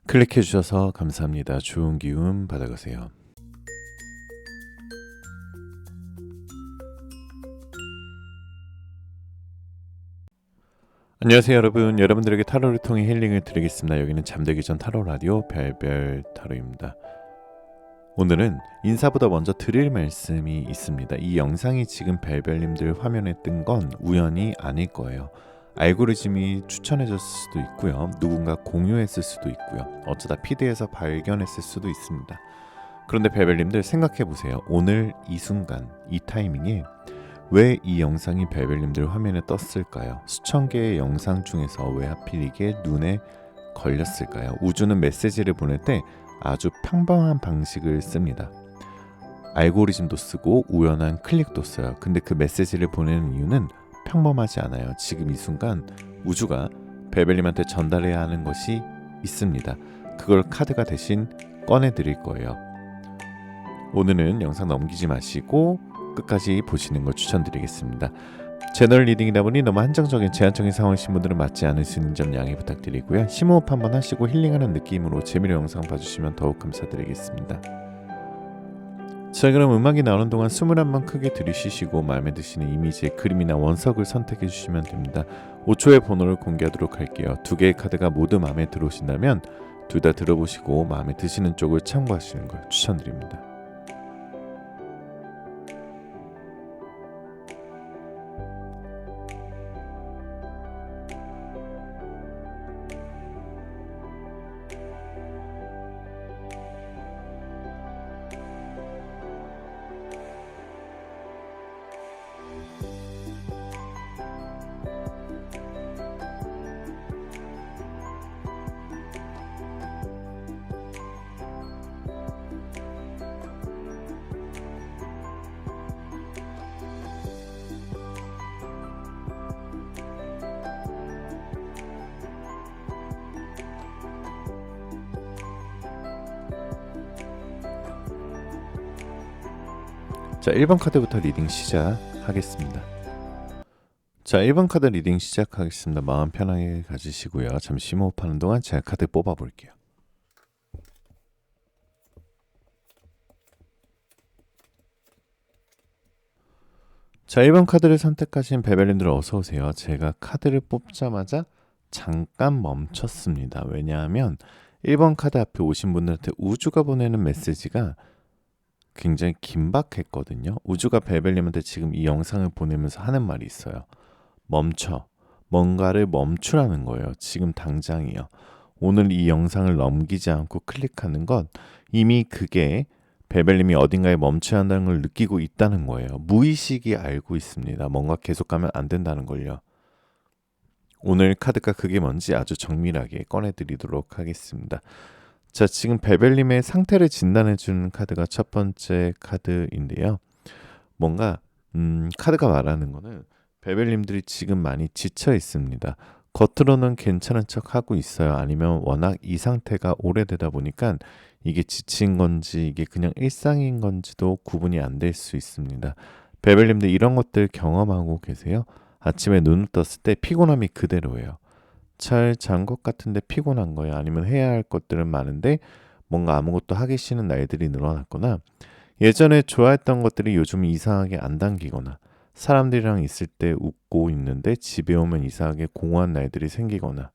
클릭해 주셔서 감사합니다. 좋은 기운 받아가세요. 안녕하세요 여러분. 여러분들에게 타로를 통해 힐링을 드리겠습니다. 여기는 잠들기 전 타로 라디오 별별 타로입니다. 오늘은 인사보다 먼저 드릴 말씀이 있습니다. 이 영상이 지금 별별님들 화면에 뜬 건 우연이 아닐 거예요. 알고리즘이 추천해줬을 수도 있고요. 누군가 공유했을 수도 있고요. 어쩌다 피드에서 발견했을 수도 있습니다. 그런데 별별님들 생각해보세요. 오늘 이 순간, 이 타이밍에 왜 이 영상이 별별님들 화면에 떴을까요? 수천 개의 영상 중에서 왜 하필 이게 눈에 걸렸을까요? 우주는 메시지를 보낼 때 아주 평범한 방식을 씁니다. 알고리즘도 쓰고 우연한 클릭도 써요. 근데 그 메시지를 보내는 이유는 평범하지 않아요. 지금 이 순간 우주가 별별님한테 전달해야 하는 것이 있습니다. 그걸 카드가 대신 꺼내드릴 거예요. 오늘은 영상 넘기지 마시고 끝까지 보시는 걸 추천드리겠습니다. 채널 리딩이다 보니 너무 한정적인 제한적인 상황이신 분들은 맞지 않으시는 점 양해 부탁드리고요. 심호흡 한번 하시고 힐링하는 느낌으로 재미로 영상 봐주시면 더욱 감사드리겠습니다. 자, 그럼 음악이 나오는 동안 숨을 한번 크게 들이쉬시고 마음에 드시는 이미지의 그림이나 원석을 선택해 주시면 됩니다. 5초의 번호를 공개하도록 할게요. 두 개의 카드가 모두 마음에 들어오신다면 둘 다 들어보시고 마음에 드시는 쪽을 참고하시는 걸 추천드립니다. 자, 1번 카드부터 리딩 시작하겠습니다. 자, 1번 카드 리딩 시작하겠습니다. 마음 편하게 가지시고요. 잠시 심호흡하는 동안 제가 카드 뽑아볼게요. 자, 1번 카드를 선택하신 베벨님들 어서 오세요. 제가 카드를 뽑자마자 잠깐 멈췄습니다. 왜냐하면 1번 카드 앞에 오신 분들한테 우주가 보내는 메시지가 굉장히 긴박했거든요. 우주가 베벨님한테 지금 이 영상을 보내면서 하는 말이 있어요. 멈춰. 뭔가를 멈추라는 거예요. 지금 당장이요. 오늘 이 영상을 넘기지 않고 클릭하는 건 이미 그게 베벨님이 어딘가에 멈춰야 한다는 걸 느끼고 있다는 거예요. 무의식이 알고 있습니다. 뭔가 계속 가면 안 된다는 걸요. 오늘 카드가 그게 뭔지 아주 정밀하게 꺼내드리도록 하겠습니다. 자, 지금 베벨님의 상태를 진단해주는 카드가 첫 번째 카드인데요. 뭔가 카드가 말하는 거는 베벨님들이 지금 많이 지쳐 있습니다. 겉으로는 괜찮은 척 하고 있어요. 아니면 워낙 이 상태가 오래되다 보니까 이게 지친 건지 이게 그냥 일상인 건지도 구분이 안 될 수 있습니다. 베벨님들 이런 것들 경험하고 계세요? 아침에 눈을 떴을 때 피곤함이 그대로예요. 잘 잔 것 같은데 피곤한 거예요. 아니면 해야 할 것들은 많은데 뭔가 아무것도 하기 싫은 날들이 늘어났거나 예전에 좋아했던 것들이 요즘 이상하게 안 당기거나 사람들이랑 있을 때 웃고 있는데 집에 오면 이상하게 공허한 날들이 생기거나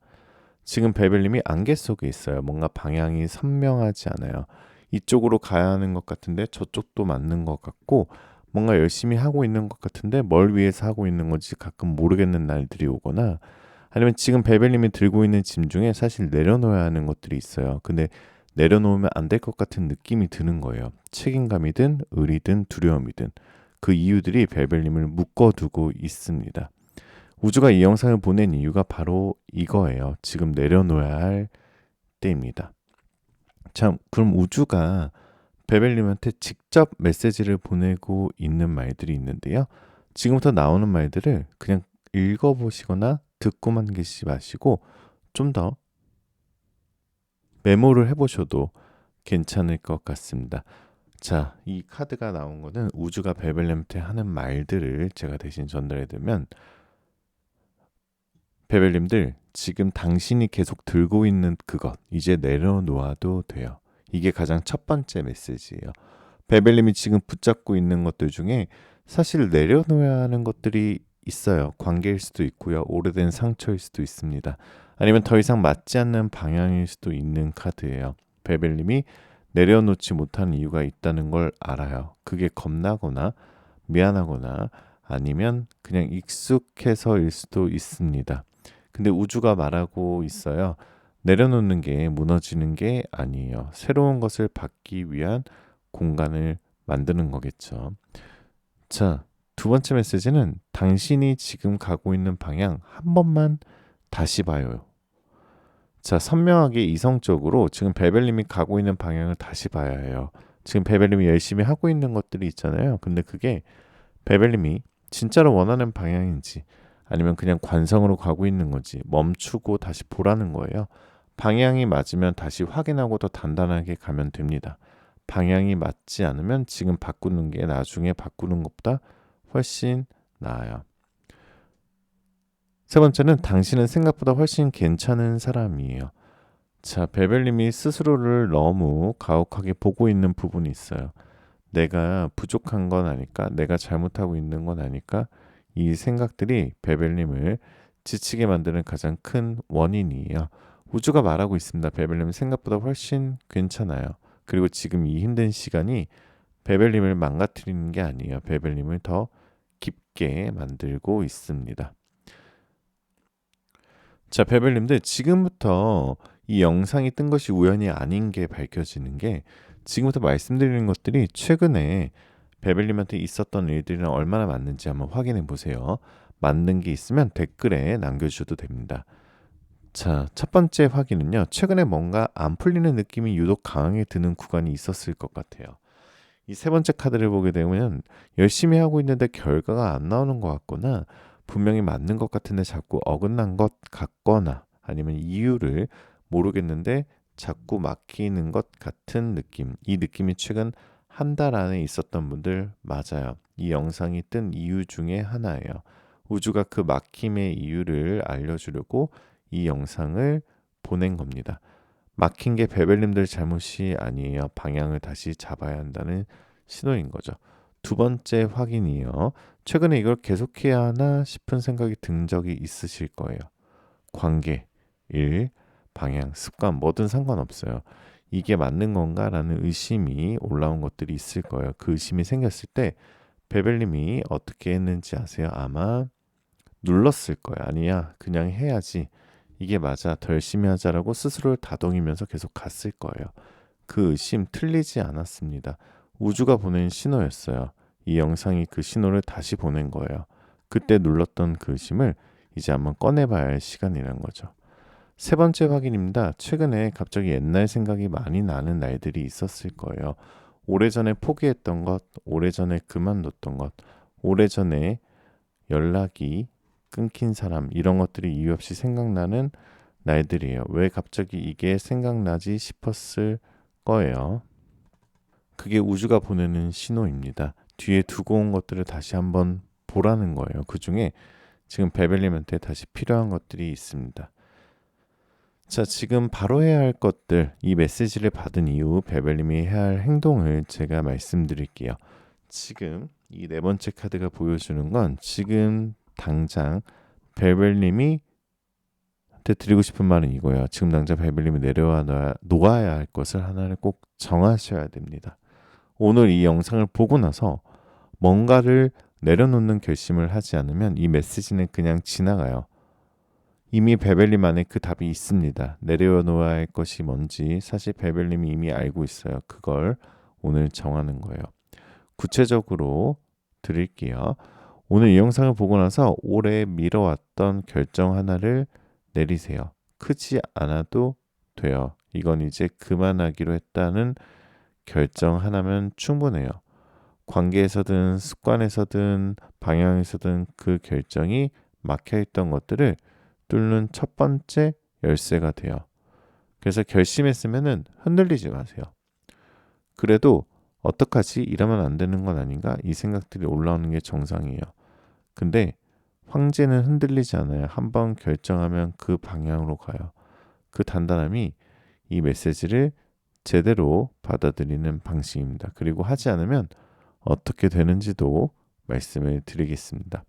지금 베벨님이 안개 속에 있어요. 뭔가 방향이 선명하지 않아요. 이쪽으로 가야 하는 것 같은데 저쪽도 맞는 것 같고 뭔가 열심히 하고 있는 것 같은데 뭘 위해서 하고 있는 건지 가끔 모르겠는 날들이 오거나 아니면 지금 베벨님이 들고 있는 짐 중에 사실 내려놓아야 하는 것들이 있어요. 근데 내려놓으면 안 될 것 같은 느낌이 드는 거예요. 책임감이든 의리든 두려움이든 그 이유들이 베벨님을 묶어두고 있습니다. 우주가 이 영상을 보낸 이유가 바로 이거예요. 지금 내려놓아야 할 때입니다. 참, 그럼 우주가 베벨님한테 직접 메시지를 보내고 있는 말들이 있는데요. 지금부터 나오는 말들을 그냥 읽어보시거나 듣고만 계시지 마시고 좀 더 메모를 해보셔도 괜찮을 것 같습니다. 자, 이 카드가 나온 거는 우주가 베벨님한테 하는 말들을 제가 대신 전달해드리면 베벨님들, 지금 당신이 계속 들고 있는 그것 이제 내려놓아도 돼요. 이게 가장 첫 번째 메시지예요. 베벨님이 지금 붙잡고 있는 것들 중에 사실 내려놓아야 하는 것들이 있어요. 관계일 수도 있고요. 오래된 상처일 수도 있습니다. 아니면 더 이상 맞지 않는 방향일 수도 있는 카드예요. 베벨님이 내려놓지 못하는 이유가 있다는 걸 알아요. 그게 겁나거나 미안하거나 아니면 그냥 익숙해서일 수도 있습니다. 근데 우주가 말하고 있어요. 내려놓는 게 무너지는 게 아니에요. 새로운 것을 받기 위한 공간을 만드는 거겠죠. 자, 두 번째 메시지는 당신이 지금 가고 있는 방향 한 번만 다시 봐요. 자, 선명하게 이성적으로 지금 베벨님이 가고 있는 방향을 다시 봐야 해요. 지금 베벨님이 열심히 하고 있는 것들이 있잖아요. 근데 그게 베벨님이 진짜로 원하는 방향인지 아니면 그냥 관성으로 가고 있는 건지 멈추고 다시 보라는 거예요. 방향이 맞으면 다시 확인하고 더 단단하게 가면 됩니다. 방향이 맞지 않으면 지금 바꾸는 게 나중에 바꾸는 것보다 훨씬 나아요. 세 번째는 당신은 생각보다 훨씬 괜찮은 사람이에요. 자, 베벨님이 스스로를 너무 가혹하게 보고 있는 부분이 있어요. 내가 부족한 건 아닐까? 내가 잘못하고 있는 건 아닐까? 이 생각들이 베벨님을 지치게 만드는 가장 큰 원인이에요. 우주가 말하고 있습니다. 베벨님은 생각보다 훨씬 괜찮아요. 그리고 지금 이 힘든 시간이 베벨님을 망가뜨리는 게 아니에요. 베벨님을 더 깊게 만들고 있습니다. 자, 베벨님들, 지금부터 이 영상이 뜬 것이 우연이 아닌 게 밝혀지는 게 지금부터 말씀드리는 것들이 최근에 베벨님한테 있었던 일들이랑 얼마나 맞는지 한번 확인해 보세요. 맞는 게 있으면 댓글에 남겨주셔도 됩니다. 자, 첫 번째 확인은요. 최근에 뭔가 안 풀리는 느낌이 유독 강하게 드는 구간이 있었을 것 같아요. 이 세 번째 카드를 보게 되면 열심히 하고 있는데 결과가 안 나오는 것 같거나 분명히 맞는 것 같은데 자꾸 어긋난 것 같거나 아니면 이유를 모르겠는데 자꾸 막히는 것 같은 느낌. 이 느낌이 최근 한 달 안에 있었던 분들 맞아요. 이 영상이 뜬 이유 중에 하나예요. 우주가 그 막힘의 이유를 알려주려고 이 영상을 보낸 겁니다. 막힌 게 베벨님들 잘못이 아니에요. 방향을 다시 잡아야 한다는 신호인 거죠. 두 번째 확인이요. 최근에 이걸 계속해야 하나 싶은 생각이 든 적이 있으실 거예요. 관계, 일, 방향, 습관 뭐든 상관없어요. 이게 맞는 건가라는 의심이 올라온 것들이 있을 거예요. 그 의심이 생겼을 때 베벨님이 어떻게 했는지 아세요? 아마 눌렀을 거예요. 아니야, 그냥 해야지. 이게 맞아. 더 열심히 하자라고 스스로를 다독이면서 계속 갔을 거예요. 그 의심 틀리지 않았습니다. 우주가 보낸 신호였어요. 이 영상이 그 신호를 다시 보낸 거예요. 그때 눌렀던 그 의심을 이제 한번 꺼내봐야 할 시간이란 거죠. 세 번째 확인입니다. 최근에 갑자기 옛날 생각이 많이 나는 날들이 있었을 거예요. 오래전에 포기했던 것, 오래전에 그만뒀던 것, 오래전에 연락이 끊긴 사람, 이런 것들이 이유 없이 생각나는 날들이에요. 왜 갑자기 이게 생각나지 싶었을 거예요. 그게 우주가 보내는 신호입니다. 뒤에 두고 온 것들을 다시 한번 보라는 거예요. 그 중에 지금 베벨님한테 다시 필요한 것들이 있습니다. 자, 지금 바로 해야 할 것들, 이 메시지를 받은 이후 베벨님이 해야 할 행동을 제가 말씀드릴게요. 지금 이 네 번째 카드가 보여주는 건 지금 당장 베벨님이 드리고 싶은 말은 이거예요. 지금 당장 베벨님이 놓아야 할 것을 하나를 꼭 정하셔야 됩니다. 오늘 이 영상을 보고 나서 뭔가를 내려놓는 결심을 하지 않으면 이 메시지는 그냥 지나가요. 이미 베벨님 안에 그 답이 있습니다. 내려놓아야 할 것이 뭔지 사실 베벨님이 이미 알고 있어요. 그걸 오늘 정하는 거예요. 구체적으로 드릴게요. 오늘 이 영상을 보고 나서 오래 미뤄왔던 결정 하나를 내리세요. 크지 않아도 돼요. 이건 이제 그만하기로 했다는 결정 하나면 충분해요. 관계에서든 습관에서든 방향에서든 그 결정이 막혀있던 것들을 뚫는 첫 번째 열쇠가 돼요. 그래서 결심했으면은 흔들리지 마세요. 그래도 어떡하지? 이러면 안 되는 건 아닌가? 이 생각들이 올라오는 게 정상이에요. 근데 황제는 흔들리지 않아요. 한번 결정하면 그 방향으로 가요. 그 단단함이 이 메시지를 제대로 받아들이는 방식입니다. 그리고 하지 않으면 어떻게 되는지도 말씀을 드리겠습니다.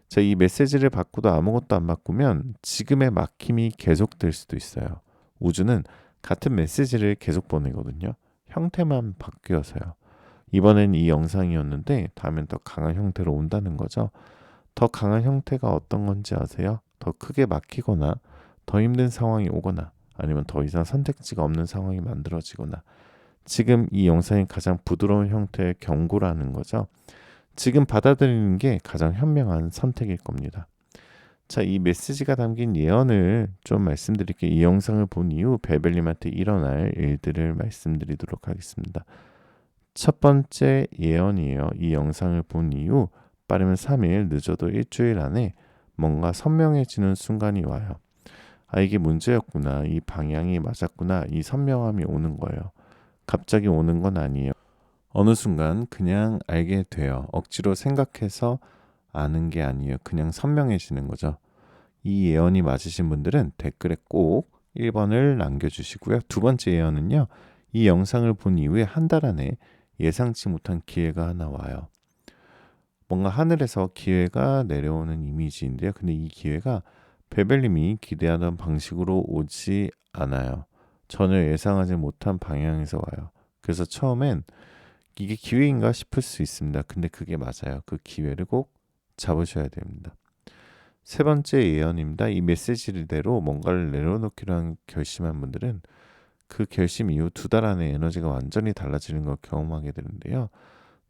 자, 이 메시지를 받고도 아무것도 안 바꾸면 지금의 막힘이 계속될 수도 있어요. 우주는 같은 메시지를 계속 보내거든요. 형태만 바뀌어서요. 이번엔 이 영상이었는데 다음엔 더 강한 형태로 온다는 거죠. 더 강한 형태가 어떤 건지 아세요? 더 크게 막히거나 더 힘든 상황이 오거나 아니면 더 이상 선택지가 없는 상황이 만들어지거나 지금 이 영상이 가장 부드러운 형태의 경고라는 거죠. 지금 받아들이는 게 가장 현명한 선택일 겁니다. 자, 이 메시지가 담긴 예언을 좀 말씀드릴게요. 이 영상을 본 이후 베벨님한테 일어날 일들을 말씀드리도록 하겠습니다. 첫 번째 예언이에요. 이 영상을 본 이후 빠르면 3일, 늦어도 일주일 안에 뭔가 선명해지는 순간이 와요. 아, 이게 문제였구나. 이 방향이 맞았구나. 이 선명함이 오는 거예요. 갑자기 오는 건 아니에요. 어느 순간 그냥 알게 돼요. 억지로 생각해서 아는 게 아니에요. 그냥 선명해지는 거죠. 이 예언이 맞으신 분들은 댓글에 꼭 1번을 남겨주시고요. 두 번째 예언은요. 이 영상을 본 이후에 한 달 안에 예상치 못한 기회가 하나 와요. 뭔가 하늘에서 기회가 내려오는 이미지인데요. 근데 이 기회가 베벨님이 기대하던 방식으로 오지 않아요. 전혀 예상하지 못한 방향에서 와요. 그래서 처음엔 이게 기회인가 싶을 수 있습니다. 근데 그게 맞아요. 그 기회를 꼭 잡으셔야 됩니다. 세 번째 예언입니다. 이 메시지대로 뭔가를 내려놓기로 결심한 분들은 그 결심 이후 2달 안에 에너지가 완전히 달라지는 걸 경험하게 되는데요.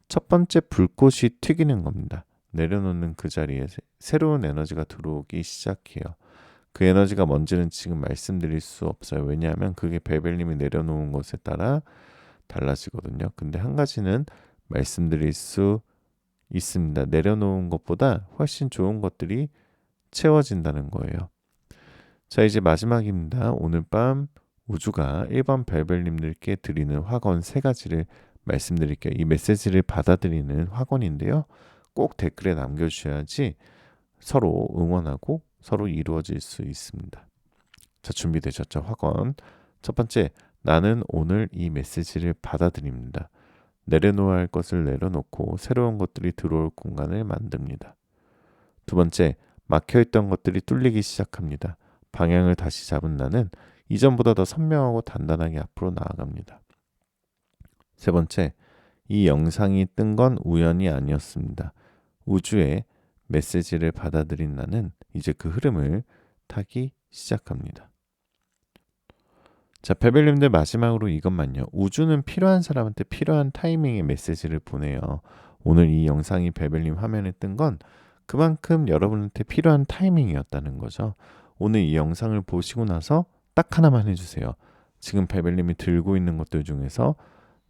첫 번째 불꽃이 튀기는 겁니다. 내려놓는 그 자리에 새로운 에너지가 들어오기 시작해요. 그 에너지가 뭔지는 지금 말씀드릴 수 없어요. 왜냐하면 그게 베벨님이 내려놓은 것에 따라 달라지거든요. 근데 한 가지는 말씀드릴 수 있습니다. 내려놓은 것보다 훨씬 좋은 것들이 채워진다는 거예요. 자, 이제 마지막입니다. 오늘 밤 우주가 1번 벨벨님들께 드리는 확언 3가지를 말씀드릴게요. 이 메시지를 받아들이는 확언인데요. 꼭 댓글에 남겨주셔야지 서로 응원하고 서로 이루어질 수 있습니다. 자, 준비되셨죠? 확언. 첫 번째, 나는 오늘 이 메시지를 받아들입니다. 내려놓아야 할 것을 내려놓고 새로운 것들이 들어올 공간을 만듭니다. 두 번째, 막혀있던 것들이 뚫리기 시작합니다. 방향을 다시 잡은 나는 이전보다 더 선명하고 단단하게 앞으로 나아갑니다. 세 번째, 이 영상이 뜬 건 우연이 아니었습니다. 우주의 메시지를 받아들인 나는 이제 그 흐름을 타기 시작합니다. 자, 베벨님들 마지막으로 이것만요. 우주는 필요한 사람한테 필요한 타이밍에 메시지를 보내요. 오늘 이 영상이 베벨님 화면에 뜬 건 그만큼 여러분한테 필요한 타이밍이었다는 거죠. 오늘 이 영상을 보시고 나서 딱 하나만 해주세요. 지금 베벨님이 들고 있는 것들 중에서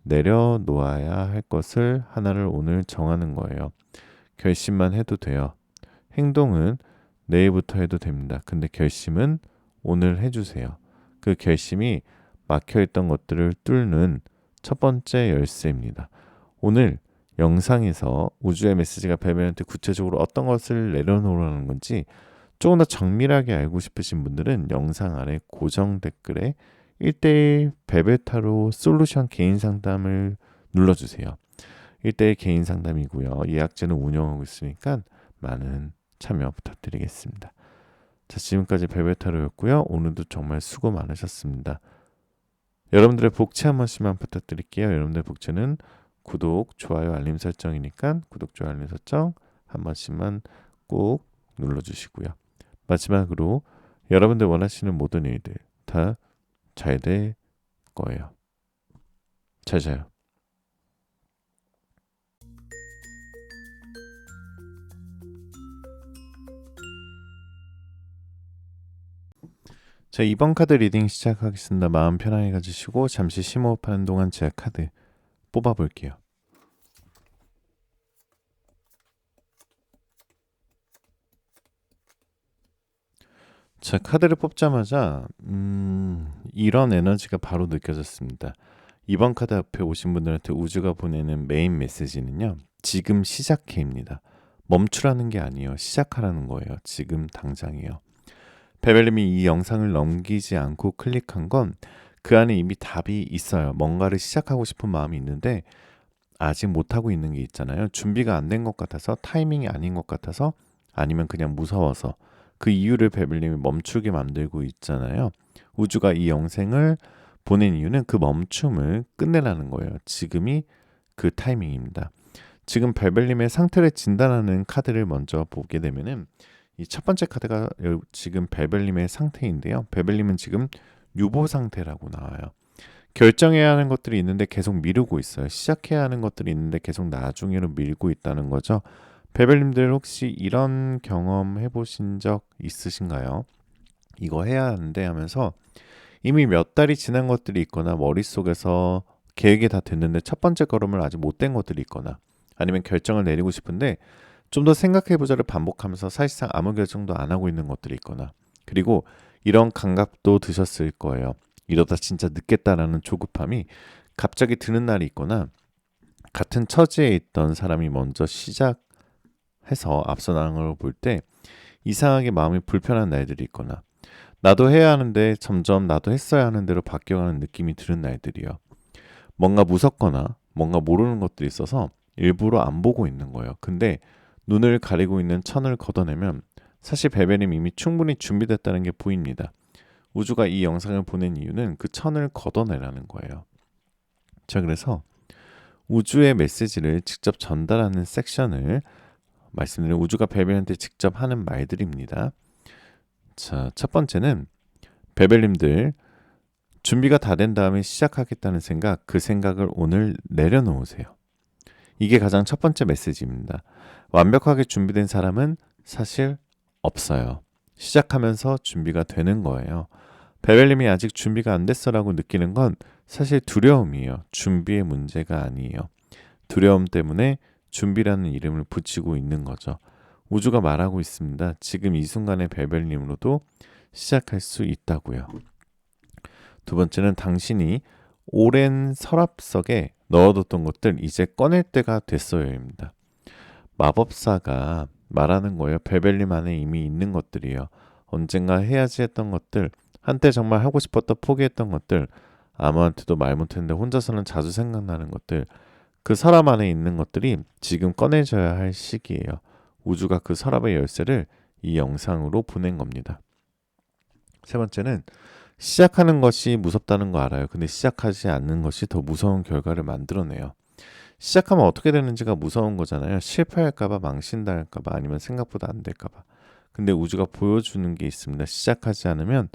내려놓아야 할 것을 하나를 오늘 정하는 거예요. 결심만 해도 돼요. 행동은 내일부터 해도 됩니다. 근데 결심은 오늘 해주세요. 그 결심이 막혀있던 것들을 뚫는 첫 번째 열쇠입니다. 오늘 영상에서 우주의 메시지가 베벨한테 구체적으로 어떤 것을 내려놓으라는 건지 조금 더 정밀하게 알고 싶으신 분들은 영상 아래 고정 댓글에 1대1 베베타로 솔루션 개인 상담을 눌러주세요. 1대1 개인 상담이고요. 예약제는 운영하고 있으니까 많은 참여 부탁드리겠습니다. 자, 지금까지 베베타로였고요. 오늘도 정말 수고 많으셨습니다. 여러분들의 복채 한 번씩만 부탁드릴게요. 여러분들의 복채는 구독, 좋아요, 알림 설정이니까 구독, 좋아요, 알림 설정 한 번씩만 꼭 눌러주시고요. 마지막으로 여러분들 원하시는 모든 일들 다 잘 될 거예요. 잘 자요. 자, 2번 카드 리딩 시작하겠습니다. 마음 편하게 가지시고 잠시 심호흡하는 동안 제 카드 뽑아볼게요. 자, 카드를 뽑자마자 이런 에너지가 바로 느껴졌습니다. 이번 카드 앞에 오신 분들한테 우주가 보내는 메인 메시지는요. 지금 시작해입니다. 멈추라는 게 아니에요. 시작하라는 거예요. 지금 당장이요. 베벨님이 이 영상을 넘기지 않고 클릭한 건 그 안에 이미 답이 있어요. 뭔가를 시작하고 싶은 마음이 있는데 아직 못하고 있는 게 있잖아요. 준비가 안 된 것 같아서, 타이밍이 아닌 것 같아서, 아니면 그냥 무서워서 그 이유를 베벨님이 멈추게 만들고 있잖아요. 우주가 이 영상을 보낸 이유는 그 멈춤을 끝내라는 거예요. 지금이 그 타이밍입니다. 지금 베벨님의 상태를 진단하는 카드를 먼저 보게 되면은 이 첫 번째 카드가 지금 베벨님의 상태인데요. 베벨님은 지금 유보 상태라고 나와요. 결정해야 하는 것들이 있는데 계속 미루고 있어요. 시작해야 하는 것들이 있는데 계속 나중으로 밀고 있다는 거죠. 베벨님들 혹시 이런 경험 해보신 적 있으신가요? 이거 해야 하는데 하면서 이미 몇 달이 지난 것들이 있거나 머릿속에서 계획이 다 됐는데 첫 번째 걸음을 아직 못 뗀 것들이 있거나 아니면 결정을 내리고 싶은데 좀 더 생각해보자를 반복하면서 사실상 아무 결정도 안 하고 있는 것들이 있거나 그리고 이런 감각도 드셨을 거예요. 이러다 진짜 늦겠다라는 조급함이 갑자기 드는 날이 있거나 같은 처지에 있던 사람이 먼저 시작해서 앞서 나간 걸 볼 때 이상하게 마음이 불편한 날들이 있거나 나도 해야 하는데 점점 나도 했어야 하는 대로 바뀌어가는 느낌이 드는 날들이요. 뭔가 무섭거나 뭔가 모르는 것들이 있어서 일부러 안 보고 있는 거예요. 근데 눈을 가리고 있는 천을 걷어내면 사실 베베님 이미 충분히 준비됐다는 게 보입니다. 우주가 이 영상을 보낸 이유는 그 천을 걷어내라는 거예요. 자, 그래서 우주의 메시지를 직접 전달하는 섹션을 말씀드린 우주가 베벨한테 직접 하는 말들입니다. 자, 첫 번째는 베벨님들 준비가 다 된 다음에 시작하겠다는 생각, 그 생각을 오늘 내려놓으세요. 이게 가장 첫 번째 메시지입니다. 완벽하게 준비된 사람은 사실 없어요. 시작하면서 준비가 되는 거예요. 베벨님이 아직 준비가 안 됐어라고 느끼는 건 사실 두려움이에요. 준비의 문제가 아니에요. 두려움 때문에 준비라는 이름을 붙이고 있는 거죠. 우주가 말하고 있습니다. 지금 이 순간에 베벨님으로도 시작할 수 있다고요. 두 번째는 당신이 오랜 서랍 속에 넣어뒀던 것들 이제 꺼낼 때가 됐어요입니다. 마법사가 말하는 거예요. 베벨님 안에 이미 있는 것들이에요. 언젠가 해야지 했던 것들, 한때 정말 하고 싶었다 포기했던 것들, 아무한테도 말 못했는데 혼자서는 자주 생각나는 것들, 그 서랍 안에 있는 것들이 지금 꺼내져야 할 시기예요. 우주가 그 서랍의 열쇠를 이 영상으로 보낸 겁니다. 세 번째는 시작하는 것이 무섭다는 거 알아요. 근데 시작하지 않는 것이 더 무서운 결과를 만들어내요. 시작하면 어떻게 되는지가 무서운 거잖아요. 실패할까봐, 망신당할까봐, 아니면 생각보다 안 될까봐. 근데 우주가 보여주는 게 있습니다. 시작하지 않으면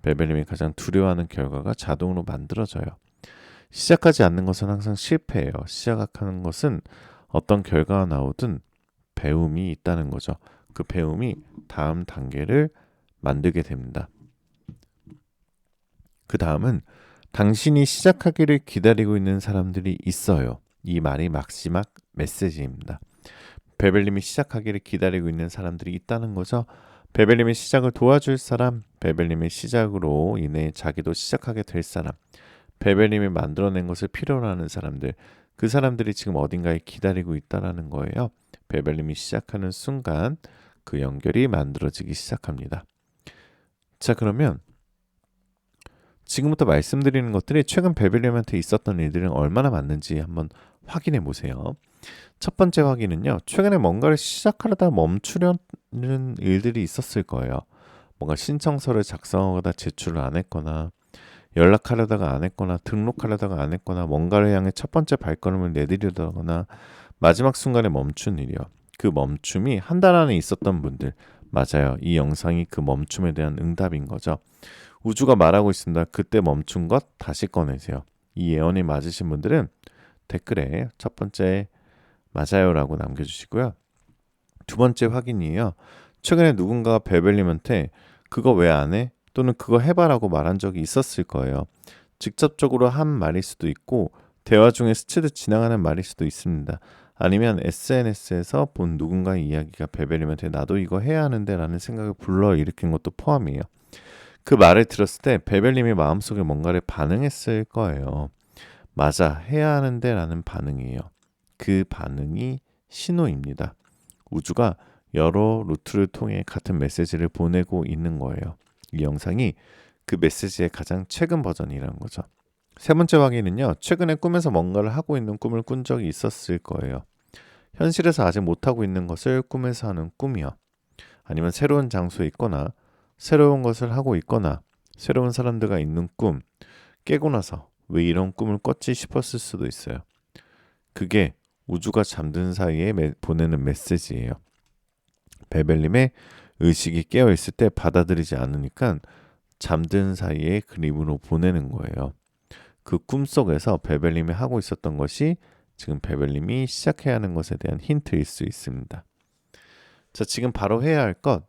베벨님이 가장 두려워하는 결과가 자동으로 만들어져요. 시작하지 않는 것은 항상 실패예요. 시작하는 것은 어떤 결과가 나오든 배움이 있다는 거죠. 그 배움이 다음 단계를 만들게 됩니다. 그 다음은 당신이 시작하기를 기다리고 있는 사람들이 있어요. 이 말이 마지막 메시지입니다. 베벨님이 시작하기를 기다리고 있는 사람들이 있다는 거죠. 베벨님의 시작을 도와줄 사람, 베벨님의 시작으로 인해 자기도 시작하게 될 사람, 베벨님이 만들어낸 것을 필요로 하는 사람들, 그 사람들이 지금 어딘가에 기다리고 있다라는 거예요. 베벨님이 시작하는 순간 그 연결이 만들어지기 시작합니다. 자, 그러면 지금부터 말씀드리는 것들이 최근 베벨님한테 있었던 일들은 얼마나 맞는지 한번 확인해 보세요. 첫 번째 확인은요. 최근에 뭔가를 시작하려다 멈추려는 일들이 있었을 거예요. 뭔가 신청서를 작성하다 제출을 안 했거나 연락하려다가 안 했거나 등록하려다가 안 했거나 뭔가를 향해 첫 번째 발걸음을 내디려다거나 마지막 순간에 멈춘 일이요. 그 멈춤이 한 달 안에 있었던 분들 맞아요. 이 영상이 그 멈춤에 대한 응답인 거죠. 우주가 말하고 있습니다. 그때 멈춘 것 다시 꺼내세요. 이 예언이 맞으신 분들은 댓글에 첫 번째 맞아요라고 남겨주시고요. 두 번째 확인이에요. 최근에 누군가가 베벨님한테 그거 왜 안 해? 또는 그거 해봐라고 말한 적이 있었을 거예요. 직접적으로 한 말일 수도 있고 대화 중에 스치듯 지나가는 말일 수도 있습니다. 아니면 SNS에서 본 누군가의 이야기가 베벨님한테 나도 이거 해야 하는데 라는 생각을 불러일으킨 것도 포함이에요. 그 말을 들었을 때 베벨님이 마음속에 뭔가를 반응했을 거예요. 맞아, 해야 하는데 라는 반응이에요. 그 반응이 신호입니다. 우주가 여러 루트를 통해 같은 메시지를 보내고 있는 거예요. 이 영상이 그 메시지의 가장 최근 버전이라는 거죠. 세 번째 확인은요. 최근에 꿈에서 뭔가를 하고 있는 꿈을 꾼 적이 있었을 거예요. 현실에서 아직 못하고 있는 것을 꿈에서 하는 꿈이요. 아니면 새로운 장소에 있거나 새로운 것을 하고 있거나 새로운 사람들과 있는 꿈. 깨고 나서 왜 이런 꿈을 꿨지 싶었을 수도 있어요. 그게 우주가 잠든 사이에 보내는 메시지예요. 베벨님의 의식이 깨어있을 때 받아들이지 않으니까 잠든 사이에 그림으로 보내는 거예요. 그 꿈속에서 베벨님이 하고 있었던 것이 지금 베벨님이 시작해야 하는 것에 대한 힌트일 수 있습니다. 자, 지금 바로 해야 할 것,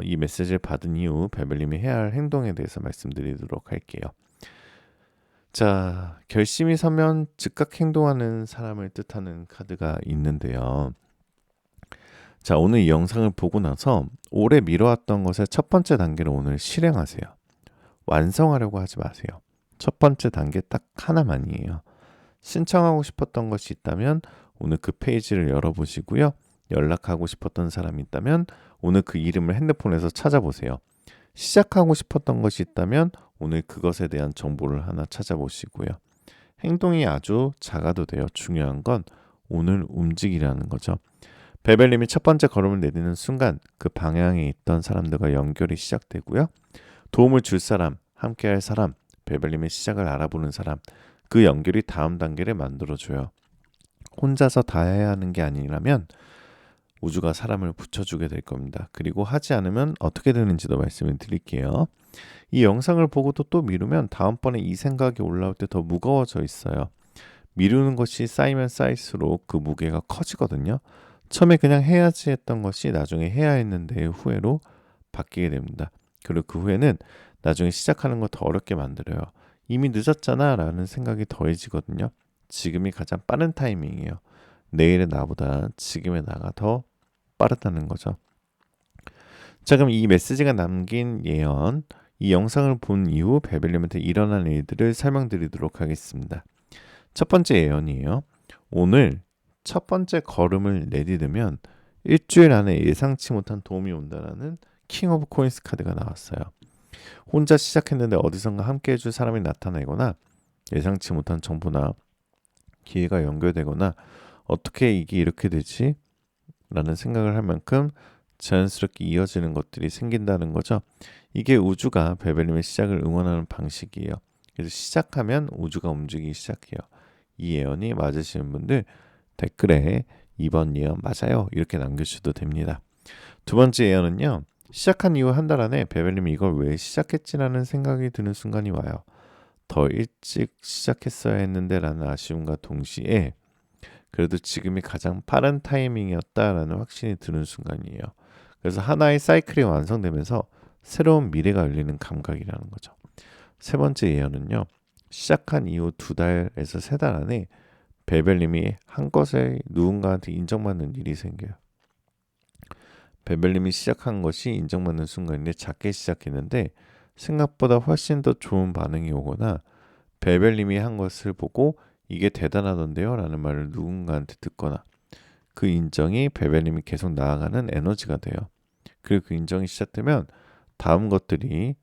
이 메시지를 받은 이후 베벨님이 해야 할 행동에 대해서 말씀드리도록 할게요. 자, 결심이 서면 즉각 행동하는 사람을 뜻하는 카드가 있는데요. 자, 오늘 이 영상을 보고 나서 오래 미뤄왔던 것의 첫 번째 단계를 오늘 실행하세요. 완성하려고 하지 마세요. 첫 번째 단계 딱 하나만이에요. 신청하고 싶었던 것이 있다면 오늘 그 페이지를 열어보시고요. 연락하고 싶었던 사람이 있다면 오늘 그 이름을 핸드폰에서 찾아보세요. 시작하고 싶었던 것이 있다면 오늘 그것에 대한 정보를 하나 찾아보시고요. 행동이 아주 작아도 돼요. 중요한 건 오늘 움직이라는 거죠. 베벨님이 첫 번째 걸음을 내딛는 순간 그 방향에 있던 사람들과 연결이 시작되고요. 도움을 줄 사람, 함께할 사람, 베벨님의 시작을 알아보는 사람, 그 연결이 다음 단계를 만들어줘요. 혼자서 다 해야 하는 게 아니라면 우주가 사람을 붙여주게 될 겁니다. 그리고 하지 않으면 어떻게 되는지도 말씀을 드릴게요. 이 영상을 보고도 또 미루면 다음번에 이 생각이 올라올 때 더 무거워져 있어요. 미루는 것이 쌓이면 쌓일수록 그 무게가 커지거든요. 처음에 그냥 해야지 했던 것이 나중에 해야 했는데의 후회로 바뀌게 됩니다. 그리고 그 후에는 나중에 시작하는 거 더 어렵게 만들어요. 이미 늦었잖아 라는 생각이 더해지거든요. 지금이 가장 빠른 타이밍이에요. 내일의 나보다 지금의 나가 더 빠르다는 거죠. 자, 그럼 이 메시지가 남긴 예언, 이 영상을 본 이후 베벨님한테 일어난 일들을 설명드리도록 하겠습니다. 첫 번째 예언이에요. 오늘 첫 번째 걸음을 내디디면 일주일 안에 예상치 못한 도움이 온다라는 킹 오브 코인스 카드가 나왔어요. 혼자 시작했는데 어디선가 함께 해줄 사람이 나타나거나 예상치 못한 정보나 기회가 연결되거나 어떻게 이게 이렇게 되지? 라는 생각을 할 만큼 자연스럽게 이어지는 것들이 생긴다는 거죠. 이게 우주가 베벨님의 시작을 응원하는 방식이에요. 그래서 시작하면 우주가 움직이기 시작해요. 이 예언이 맞으시는 분들 댓글에 2번 예언 맞아요 이렇게 남겨주셔도 됩니다. 두 번째 예언은요. 시작한 이후 한 달 안에 베벨님이 이걸 왜 시작했지라는 생각이 드는 순간이 와요. 더 일찍 시작했어야 했는데 라는 아쉬움과 동시에 그래도 지금이 가장 빠른 타이밍이었다라는 확신이 드는 순간이에요. 그래서 하나의 사이클이 완성되면서 새로운 미래가 열리는 감각이라는 거죠. 세 번째 예언은요. 시작한 이후 2달에서 3달 안에 베벨님이 한 것을 누군가한테 인정받는 일이 생겨요. 베벨님이 시작한 것이 인정받는 순간인데 작게 시작했는데 생각보다 훨씬 더 좋은 반응이 오거나 베벨님이 한 것을 보고 이게 대단하던데요 라는 말을 누군가한테 듣거나 그 인정이 베벨님이 계속 나아가는 에너지가 돼요. 그리고 그 인정이 시작되면 다음 것들이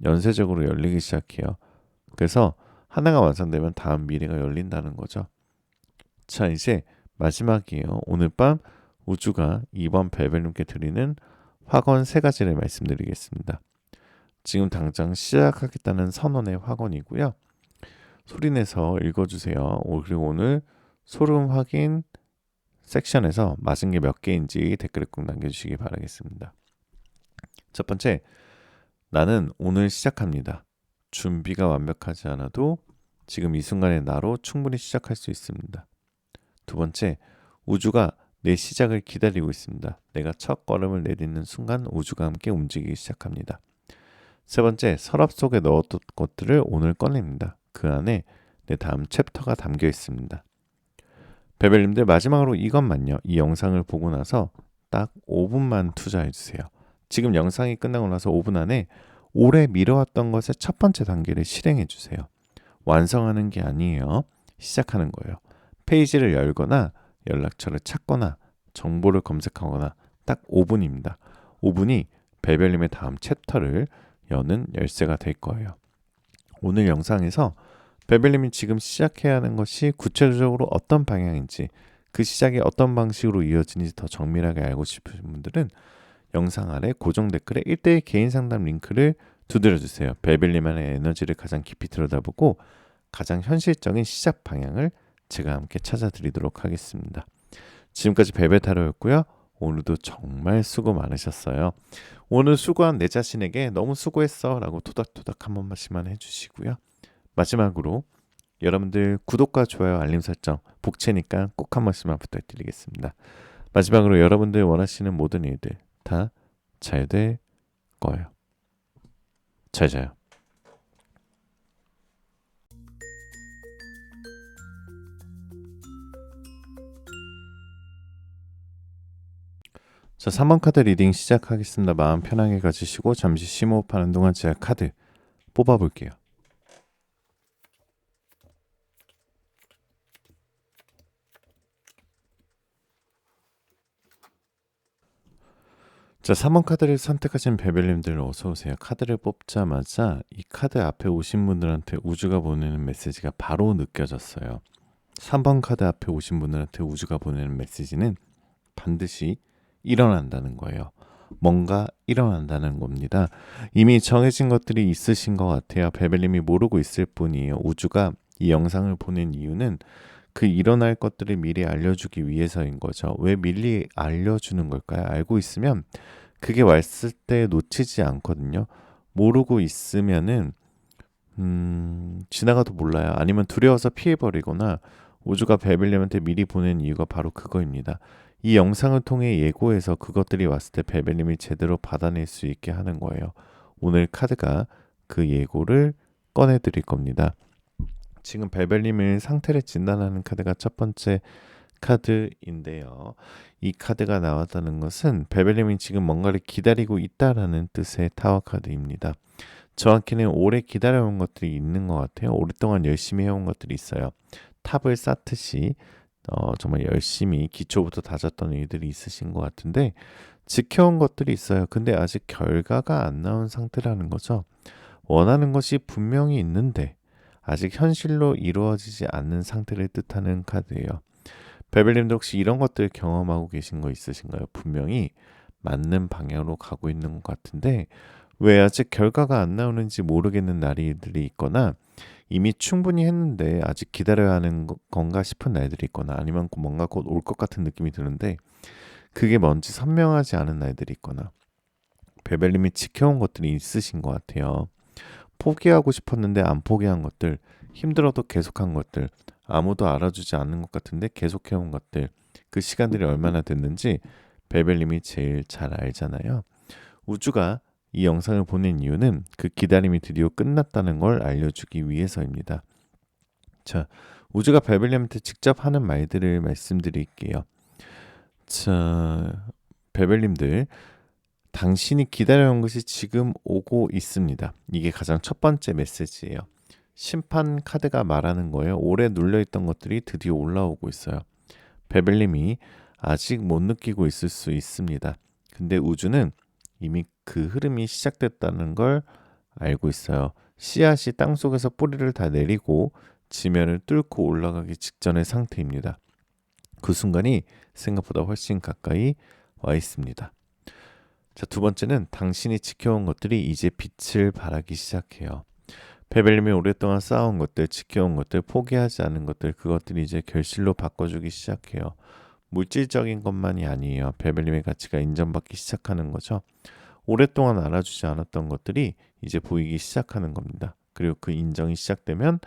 연쇄적으로 열리기 시작해요. 그래서 하나가 완성되면 다음 미래가 열린다는 거죠. 자, 이제 마지막이에요. 오늘 밤 우주가 이번 베벨님께 드리는 확언 3가지를 말씀드리겠습니다. 지금 당장 시작하겠다는 선언의 확언이고요. 소리내서 읽어주세요. 그리고 오늘 소름 확인 섹션에서 맞은 게 몇 개인지 댓글에 꼭 남겨주시기 바라겠습니다. 첫 번째, 나는 오늘 시작합니다. 준비가 완벽하지 않아도 지금 이 순간의 나로 충분히 시작할 수 있습니다. 두 번째, 우주가 내 시작을 기다리고 있습니다. 내가 첫 걸음을 내딛는 순간 우주가 함께 움직이기 시작합니다. 세 번째, 서랍 속에 넣었던 것들을 오늘 꺼냅니다. 그 안에 내 다음 챕터가 담겨 있습니다. 베벨님들 마지막으로 이것만요. 이 영상을 보고 나서 딱 5분만 투자해 주세요. 지금 영상이 끝나고 나서 5분 안에 오래 미뤄왔던 것의 첫 번째 단계를 실행해 주세요. 완성하는 게 아니에요. 시작하는 거예요. 페이지를 열거나 연락처를 찾거나 정보를 검색하거나 딱 5분입니다. 5분이 베벨님의 다음 챕터를 여는 열쇠가 될 거예요. 오늘 영상에서 베벨님이 지금 시작해야 하는 것이 구체적으로 어떤 방향인지, 그 시작이 어떤 방식으로 이어지는지 더 정밀하게 알고 싶으신 분들은 영상 아래 고정 댓글에 1대1 개인 상담 링크를 두드려주세요. 베벨님만의 에너지를 가장 깊이 들여다보고 가장 현실적인 시작 방향을 제가 함께 찾아드리도록 하겠습니다. 지금까지 베베타로였고요. 오늘도 정말 수고 많으셨어요. 오늘 수고한 내 자신에게 너무 수고했어 라고 토닥토닥 한 번씩만 해주시고요. 마지막으로 여러분들 구독과 좋아요 알림 설정 복채니까 꼭 한 번씩만 부탁드리겠습니다. 마지막으로 여러분들 원하시는 모든 일들 다 잘 될 거예요. 잘 자요. 자, 3번 카드 리딩 시작하겠습니다. 마음 편하게 가지시고 잠시 심호흡하는 동안 제가 카드 뽑아볼게요. 자, 3번 카드를 선택하신 베벨님들 어서오세요. 카드를 뽑자마자 이 카드 앞에 오신 분들한테 우주가 보내는 메시지가 바로 느껴졌어요. 3번 카드 앞에 오신 분들한테 우주가 보내는 메시지는 반드시 일어난다는 거예요. 뭔가 일어난다는 겁니다. 이미 정해진 것들이 있으신 것 같아요. 베벨님이 모르고 있을 뿐이에요. 우주가 이 영상을 보낸 이유는 그 일어날 것들을 미리 알려주기 위해서인 거죠. 왜 미리 알려주는 걸까요? 알고 있으면 그게 왔을 때 놓치지 않거든요. 모르고 있으면은 지나가도 몰라요. 아니면 두려워서 피해버리거나 우주가 베벨님한테 미리 보낸 이유가 바로 그거입니다. 이 영상을 통해 예고해서 그것들이 왔을 때 베벨님이 제대로 받아낼 수 있게 하는 거예요. 오늘 카드가 그 예고를 꺼내드릴 겁니다. 지금 베벨님의 상태를 진단하는 카드가 첫 번째 카드인데요. 이 카드가 나왔다는 것은 베벨님이 지금 뭔가를 기다리고 있다라는 뜻의 타워 카드입니다. 정확히는 오래 기다려온 것들이 있는 것 같아요. 오랫동안 열심히 해온 것들이 있어요. 탑을 쌓듯이 정말 열심히 기초부터 다졌던 일들이 있으신 것 같은데 지켜온 것들이 있어요. 근데 아직 결과가 안 나온 상태라는 거죠. 원하는 것이 분명히 있는데 아직 현실로 이루어지지 않는 상태를 뜻하는 카드예요. 베벨님도 혹시 이런 것들 경험하고 계신 거 있으신가요? 분명히 맞는 방향으로 가고 있는 것 같은데 왜 아직 결과가 안 나오는지 모르겠는 날들이 있거나 이미 충분히 했는데 아직 기다려야 하는 건가 싶은 날들이 있거나 아니면 뭔가 곧 올 것 같은 느낌이 드는데 그게 뭔지 선명하지 않은 날들이 있거나 베벨님이 지켜온 것들이 있으신 것 같아요. 포기하고 싶었는데 안 포기한 것들, 힘들어도 계속한 것들, 아무도 알아주지 않는 것 같은데 계속해온 것들, 그 시간들이 얼마나 됐는지 베벨님이 제일 잘 알잖아요. 우주가 이 영상을 보낸 이유는 그 기다림이 드디어 끝났다는 걸 알려주기 위해서입니다. 자, 우주가 베벨님한테 직접 하는 말들을 말씀드릴게요. 자, 베벨님들, 당신이 기다려온 것이 지금 오고 있습니다. 이게 가장 첫 번째 메시지예요. 심판 카드가 말하는 거예요. 오래 눌려있던 것들이 드디어 올라오고 있어요. 베벨님이 아직 못 느끼고 있을 수 있습니다. 근데 우주는 이미 그 흐름이 시작됐다는 걸 알고 있어요. 씨앗이 땅속에서 뿌리를 다 내리고 지면을 뚫고 올라가기 직전의 상태입니다. 그 순간이 생각보다 훨씬 가까이 와 있습니다. 자, 두 번째는 당신이 지켜온 것들이 이제 빛을 발하기 시작해요. 베벨님이 오랫동안 쌓아온 것들, 지켜온 것들, 포기하지 않은 것들, 그것들이 이제 결실로 바꿔주기 시작해요. 물질적인 것만이 아니에요. 베벨님의 가치가 인정받기 시작하는 거죠. 오랫동안 알아주지 않았던 것들이 이제 보이기 시작하는 겁니다. 그리고 그 인정이 시작되면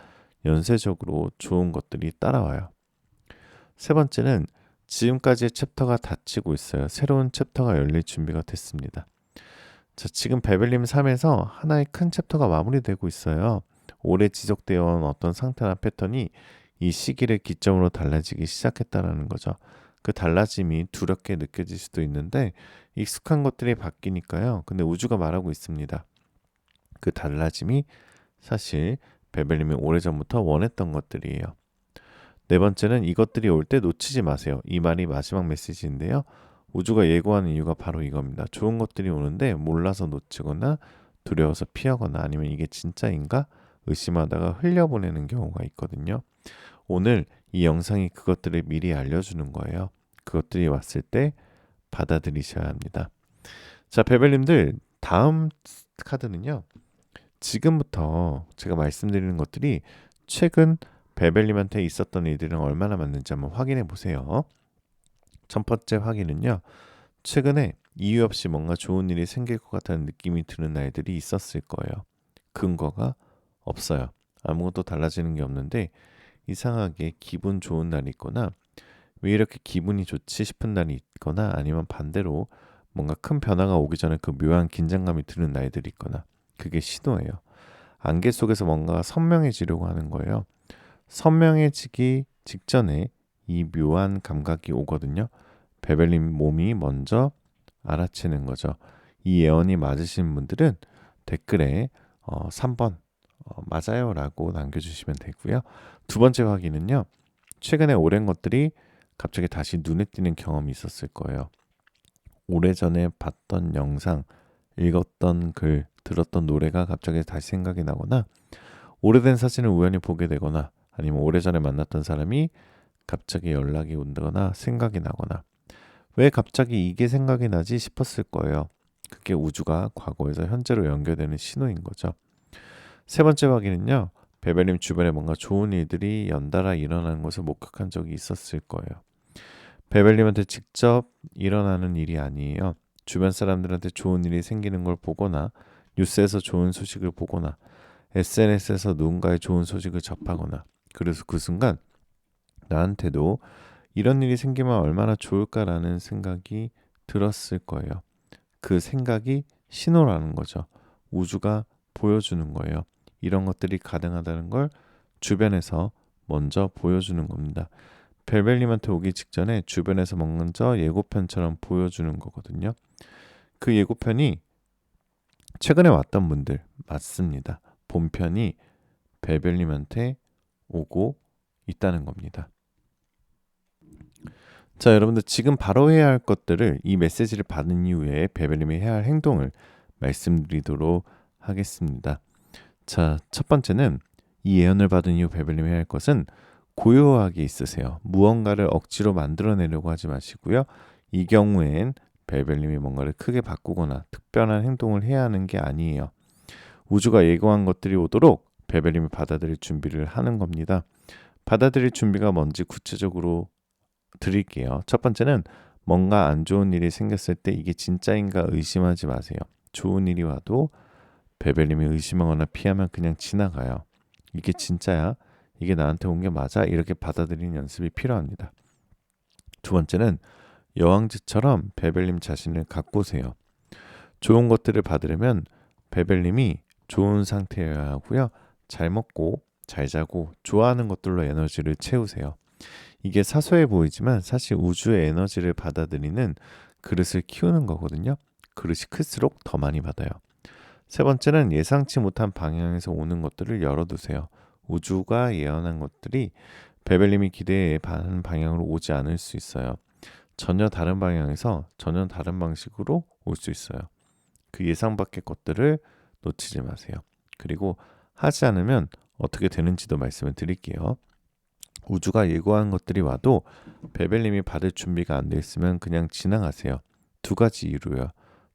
연쇄적으로 좋은 것들이 따라와요. 세 번째는 지금까지의 챕터가 닫히고 있어요. 새로운 챕터가 열릴 준비가 됐습니다. 자, 지금 베벨님 삶에서 하나의 큰 챕터가 마무리되고 있어요. 오래 지속되어 온 어떤 상태나 패턴이 이 시기를 기점으로 달라지기 시작했다는 거죠. 그 달라짐이 두렵게 느껴질 수도 있는데 익숙한 것들이 바뀌니까요. 근데 우주가 말하고 있습니다. 그 달라짐이 사실 베벨님이 오래전부터 원했던 것들이에요. 네 번째는 이것들이 올 때 놓치지 마세요. 이 말이 마지막 메시지인데요. 우주가 예고하는 이유가 바로 이겁니다. 좋은 것들이 오는데 몰라서 놓치거나 두려워서 피하거나 아니면 이게 진짜인가 의심하다가 흘려보내는 경우가 있거든요. 오늘 이 영상이 그것들을 미리 알려주는 거예요. 그것들이 왔을 때 받아들이셔야 합니다. 자, 베벨님들 다음 카드는요. 지금부터 제가 말씀드리는 것들이 최근 베벨님한테 있었던 일들은 얼마나 맞는지 한번 확인해 보세요. 첫 번째 확인은요. 최근에 이유 없이 뭔가 좋은 일이 생길 것 같다는 느낌이 드는 날들이 있었을 거예요. 근거가 없어요. 아무것도 달라지는 게 없는데 이상하게 기분 좋은 날이 있거나 왜 이렇게 기분이 좋지 싶은 날이 있거나 아니면 반대로 뭔가 큰 변화가 오기 전에 그 묘한 긴장감이 드는 날들이 있거나 그게 신호예요. 안개 속에서 뭔가 선명해지려고 하는 거예요. 선명해지기 직전에 이 묘한 감각이 오거든요. 베벨님 몸이 먼저 알아채는 거죠. 이 예언이 맞으신 분들은 댓글에 3번 맞아요 라고 남겨주시면 되고요. 두 번째 확인은요. 최근에 오랜 것들이 갑자기 다시 눈에 띄는 경험이 있었을 거예요. 오래전에 봤던 영상, 읽었던 글, 들었던 노래가 갑자기 다시 생각이 나거나 오래된 사진을 우연히 보게 되거나 아니면 오래전에 만났던 사람이 갑자기 연락이 온다거나 생각이 나거나 왜 갑자기 이게 생각이 나지 싶었을 거예요. 그게 우주가 과거에서 현재로 연결되는 신호인 거죠. 세 번째 확인은요. 베벨님 주변에 뭔가 좋은 일들이 연달아 일어나는 것을 목격한 적이 있었을 거예요. 베벨님한테 직접 일어나는 일이 아니에요. 주변 사람들한테 좋은 일이 생기는 걸 보거나 뉴스에서 좋은 소식을 보거나 SNS에서 누군가의 좋은 소식을 접하거나 그래서 그 순간 나한테도 이런 일이 생기면 얼마나 좋을까라는 생각이 들었을 거예요. 그 생각이 신호라는 거죠. 우주가 보여주는 거예요. 이런 것들이 가능하다는 걸 주변에서 먼저 보여주는 겁니다. 벨벨님한테 오기 직전에 주변에서 먼저 예고편처럼 보여주는 거거든요. 그 예고편이 최근에 왔던 분들 맞습니다. 본편이 벨벨님한테 오고 있다는 겁니다. 자, 여러분들 지금 바로 해야 할 것들을 이 메시지를 받은 이후에 베벨님이 해야 할 행동을 말씀드리도록 하겠습니다. 자, 첫 번째는 이 예언을 받은 이후 베벨님이 해야 할 것은 고요하게 있으세요. 무언가를 억지로 만들어내려고 하지 마시고요. 이 경우엔 벨벨님이 뭔가를 크게 바꾸거나 특별한 행동을 해야 하는 게 아니에요. 우주가 예고한 것들이 오도록 벨벨님이 받아들일 준비를 하는 겁니다. 받아들일 준비가 뭔지 구체적으로 드릴게요. 첫 번째는 뭔가 안 좋은 일이 생겼을 때 이게 진짜인가 의심하지 마세요. 좋은 일이 와도 베벨님이 의심하거나 피하면 그냥 지나가요. 이게 진짜야? 이게 나한테 온 게 맞아? 이렇게 받아들이는 연습이 필요합니다. 두 번째는 여왕즈처럼 베벨님 자신을 가꾸세요. 좋은 것들을 받으려면 베벨님이 좋은 상태여야 하고요. 잘 먹고 잘 자고 좋아하는 것들로 에너지를 채우세요. 이게 사소해 보이지만 사실 우주의 에너지를 받아들이는 그릇을 키우는 거거든요. 그릇이 클수록 더 많이 받아요. 세 번째는 예상치 못한 방향에서 오는 것들을 열어두세요. 우주가 예언한 것들이 베벨님이 기대하는 방향으로 오지 않을 수 있어요. 전혀 다른 방향에서 전혀 다른 방식으로 올 수 있어요. 그 예상 밖의 것들을 놓치지 마세요. 그리고 하지 않으면 어떻게 되는지도 말씀을 드릴게요. 우주가 예고한 것들이 와도 베벨님이 받을 준비가 안 돼 있으면 그냥 지나가세요. 두 가지 이유로요.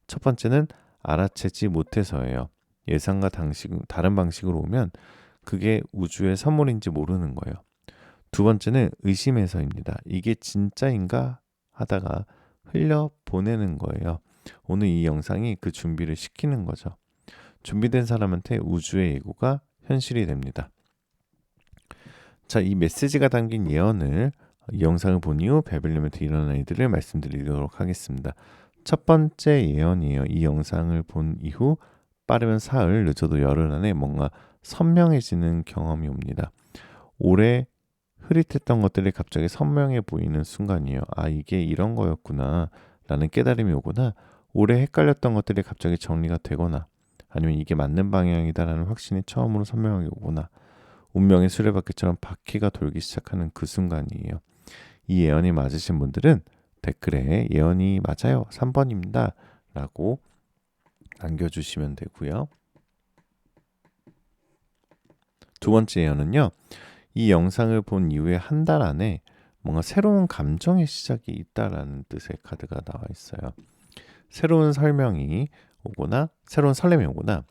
첫 번째는 알아채지 못해서예요. 예상과 다른 방식으로 오면 그게 우주의 선물인지 모르는 거예요. 두 번째는 의심해서입니다. 이게 진짜인가 하다가 흘려보내는 거예요. 오늘 이 영상이 그 준비를 시키는 거죠. 준비된 사람한테 우주의 예고가 현실이 됩니다. 자, 이 메시지가 담긴 예언을 이 영상을 본 이후 베벨님한테 일어난 일들을 말씀드리도록 하겠습니다. 첫 번째 예언이에요. 이 영상을 본 이후 빠르면 사흘, 늦어도 열흘 안에 뭔가 선명해지는 경험이 옵니다. 올해 흐릿했던 것들이 갑자기 선명해 보이는 순간이에요. 아, 이게 이런 거였구나 라는 깨달음이 오거나 올해 헷갈렸던 것들이 갑자기 정리가 되거나 아니면 이게 맞는 방향이다라는 확신이 처음으로 선명하게 오거나 운명의 수레바퀴처럼 바퀴가 돌기 시작하는 그 순간이에요. 이 예언이 맞으신 분들은 댓글에 예언이 맞아요. 3번입니다. 라고 남겨주시면 되고요. 두 번째 예언은요. 이 영상을 본 이후에 한 달 안에 뭔가 새로운 감정의 시작이 있다라는 뜻의 카드가 나와 있어요. 새로운 설명이 오거나 새로운 설렘이 오거나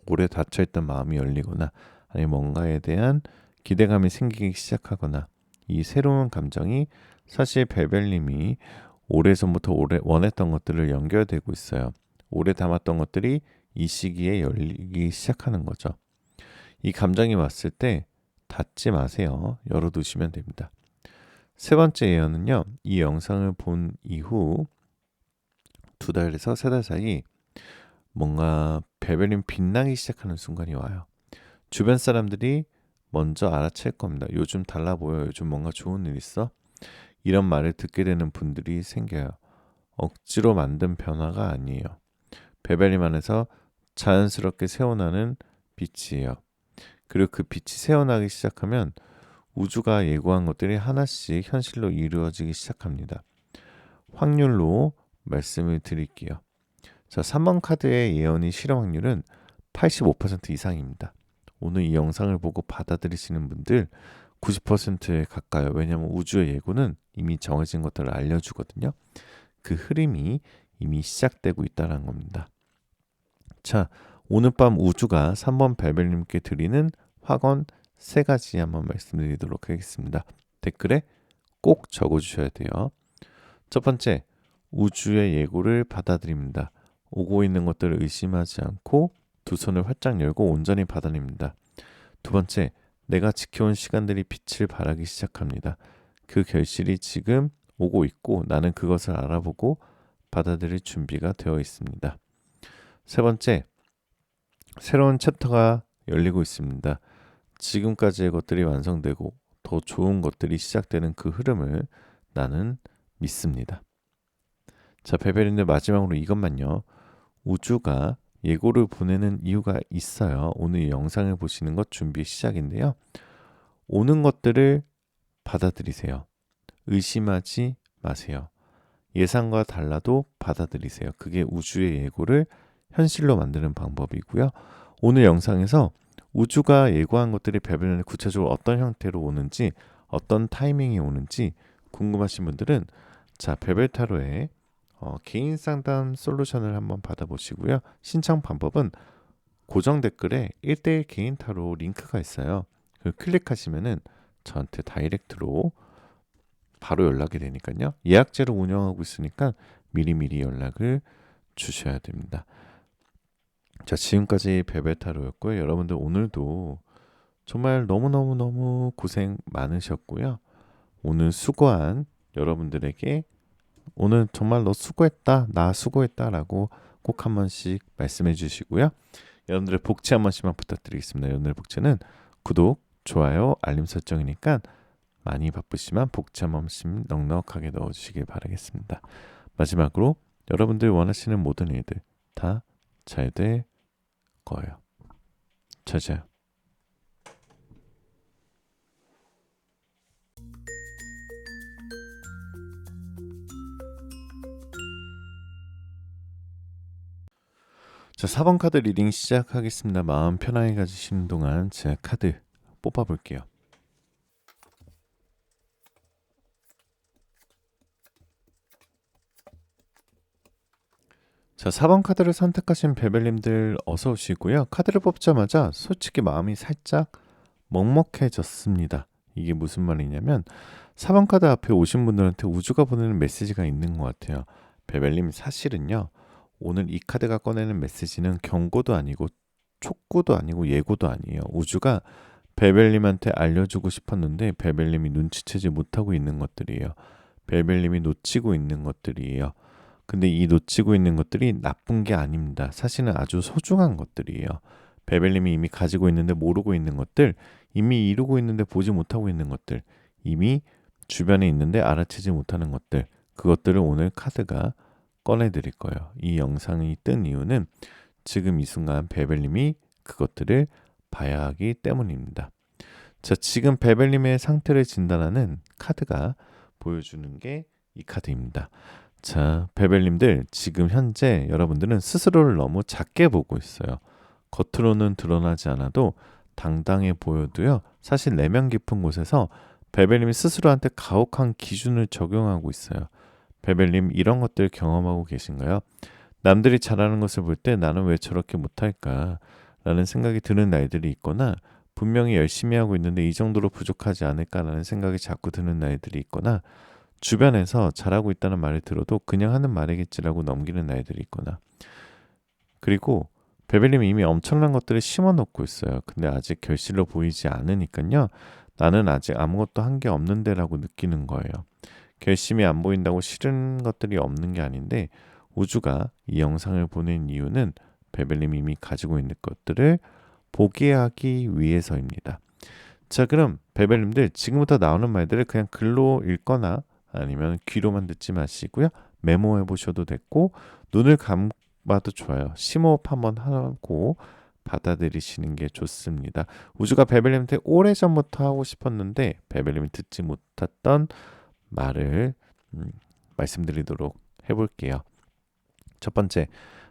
오래 닫혀있던 마음이 열리거나 아니면 뭔가에 대한 기대감이 생기기 시작하거나 이 새로운 감정이 사실 베벨님이 오래전부터 원했던 것들을 연결되고 있어요. 오래 담았던 것들이 이 시기에 열리기 시작하는 거죠. 이 감정이 왔을 때 닫지 마세요. 열어두시면 됩니다. 세 번째 예언은요. 이 영상을 본 이후 2달에서 3달 사이 뭔가 베벨님 빛나기 시작하는 순간이 와요. 주변 사람들이 먼저 알아챌 겁니다. 요즘 달라 보여. 요즘 뭔가 좋은 일 있어? 이런 말을 듣게 되는 분들이 생겨요. 억지로 만든 변화가 아니에요. 베벨님 안에서 자연스럽게 새어나는 빛이에요. 그리고 그 빛이 새어나기 시작하면 우주가 예고한 것들이 하나씩 현실로 이루어지기 시작합니다. 확률로 말씀을 드릴게요. 자, 3번 카드의 예언이 실현 확률은 85% 이상입니다. 오늘 이 영상을 보고 받아들이시는 분들 90%에 가까워요. 왜냐하면 우주의 예고는 이미 정해진 것들을 알려주거든요. 그 흐름이 이미 시작되고 있다는 겁니다. 자, 오늘 밤 우주가 3번 벨벨님께 드리는 확언 3가지 한번 말씀드리도록 하겠습니다. 댓글에 꼭 적어주셔야 돼요. 첫 번째, 우주의 예고를 받아들입니다. 오고 있는 것들을 의심하지 않고 두 손을 활짝 열고 온전히 받아냅니다. 두 번째, 내가 지켜온 시간들이 빛을 발하기 시작합니다. 그 결실이 지금 오고 있고 나는 그것을 알아보고 받아들일 준비가 되어 있습니다. 세 번째, 새로운 챕터가 열리고 있습니다. 지금까지의 것들이 완성되고 더 좋은 것들이 시작되는 그 흐름을 나는 믿습니다. 자, 베벨인들 마지막으로 이것만요. 우주가 예고를 보내는 이유가 있어요. 오늘 이 영상을 보시는 것 준비 시작인데요. 오는 것들을 받아들이세요. 의심하지 마세요. 예상과 달라도 받아들이세요. 그게 우주의 예고를 현실로 만드는 방법이고요. 오늘 영상에서 우주가 예고한 것들이 베벨린에 구체적으로 어떤 형태로 오는지 어떤 타이밍이 오는지 궁금하신 분들은 자, 베벨타로의 개인 상담 솔루션을 한번 받아보시고요. 신청 방법은 고정 댓글에 1대1 개인 타로 링크가 있어요. 그 클릭하시면은 저한테 다이렉트로 바로 연락이 되니까요. 예약제로 운영하고 있으니까 미리미리 연락을 주셔야 됩니다. 자, 지금까지 베베타로였고요. 여러분들 오늘도 정말 너무너무너무 고생 많으셨고요. 오늘 수고한 여러분들에게 오늘 정말 너 수고했다, 나 수고했다 라고 꼭 한 번씩 말씀해 주시고요. 여러분들의 복채 한 번씩만 부탁드리겠습니다. 여러분들의 복채는 구독, 좋아요, 알림 설정이니까 많이 바쁘시면 복채 한 번씩 넉넉하게 넣어주시길 바라겠습니다. 마지막으로 여러분들 원하시는 모든 일들 다 잘 될 거예요. 잘 자요. 자, 4번 카드 리딩 시작하겠습니다. 마음 편하게 가지시는 동안 제가 카드 뽑아볼게요. 자, 4번 카드를 선택하신 베벨님들 어서 오시고요. 카드를 뽑자마자 솔직히 마음이 살짝 먹먹해졌습니다. 이게 무슨 말이냐면 4번 카드 앞에 오신 분들한테 우주가 보내는 메시지가 있는 것 같아요. 베벨님 사실은요. 오늘 이 카드가 꺼내는 메시지는 경고도 아니고 촉구도 아니고 예고도 아니에요. 우주가 베벨님한테 알려주고 싶었는데 베벨님이 눈치채지 못하고 있는 것들이에요. 베벨님이 놓치고 있는 것들이에요. 근데 이 놓치고 있는 것들이 나쁜 게 아닙니다. 사실은 아주 소중한 것들이에요. 베벨님이 이미 가지고 있는데 모르고 있는 것들, 이미 이루고 있는데 보지 못하고 있는 것들, 이미 주변에 있는데 알아채지 못하는 것들, 그것들을 오늘 카드가 꺼내드릴 거예요. 이 영상이 뜬 이유는 지금 이 순간 베벨님이 그것들을 봐야 하기 때문입니다. 자, 지금 베벨님의 상태를 진단하는 카드가 보여주는 게 이 카드입니다. 자, 베벨님들 지금 현재 여러분들은 스스로를 너무 작게 보고 있어요. 겉으로는 드러나지 않아도 당당해 보여도요. 사실 내면 깊은 곳에서 베벨님이 스스로한테 가혹한 기준을 적용하고 있어요. 베벨님 이런 것들 경험하고 계신가요? 남들이 잘하는 것을 볼 때 나는 왜 저렇게 못할까? 라는 생각이 드는 날들이 있거나 분명히 열심히 하고 있는데 이 정도로 부족하지 않을까라는 생각이 자꾸 드는 날들이 있거나 주변에서 잘하고 있다는 말을 들어도 그냥 하는 말이겠지라고 넘기는 날들이 있거나 그리고 베벨님이 이미 엄청난 것들을 심어 놓고 있어요. 근데 아직 결실로 보이지 않으니까요. 나는 아직 아무것도 한 게 없는데라고 느끼는 거예요. 결심이 안 보인다고 싫은 것들이 없는 게 아닌데 우주가 이 영상을 보낸 이유는 베벨님이 이미 가지고 있는 것들을 보게 하기 위해서입니다. 자, 그럼 베벨님들 지금부터 나오는 말들을 그냥 글로 읽거나 아니면 귀로만 듣지 마시고요. 메모해 보셔도 됐고 눈을 감아도 좋아요. 심호흡 한번 하고 받아들이시는 게 좋습니다. 우주가 베벨님한테 오래전부터 하고 싶었는데 베벨님이 듣지 못했던 말을 말씀드리도록 해볼게요. 첫 번째,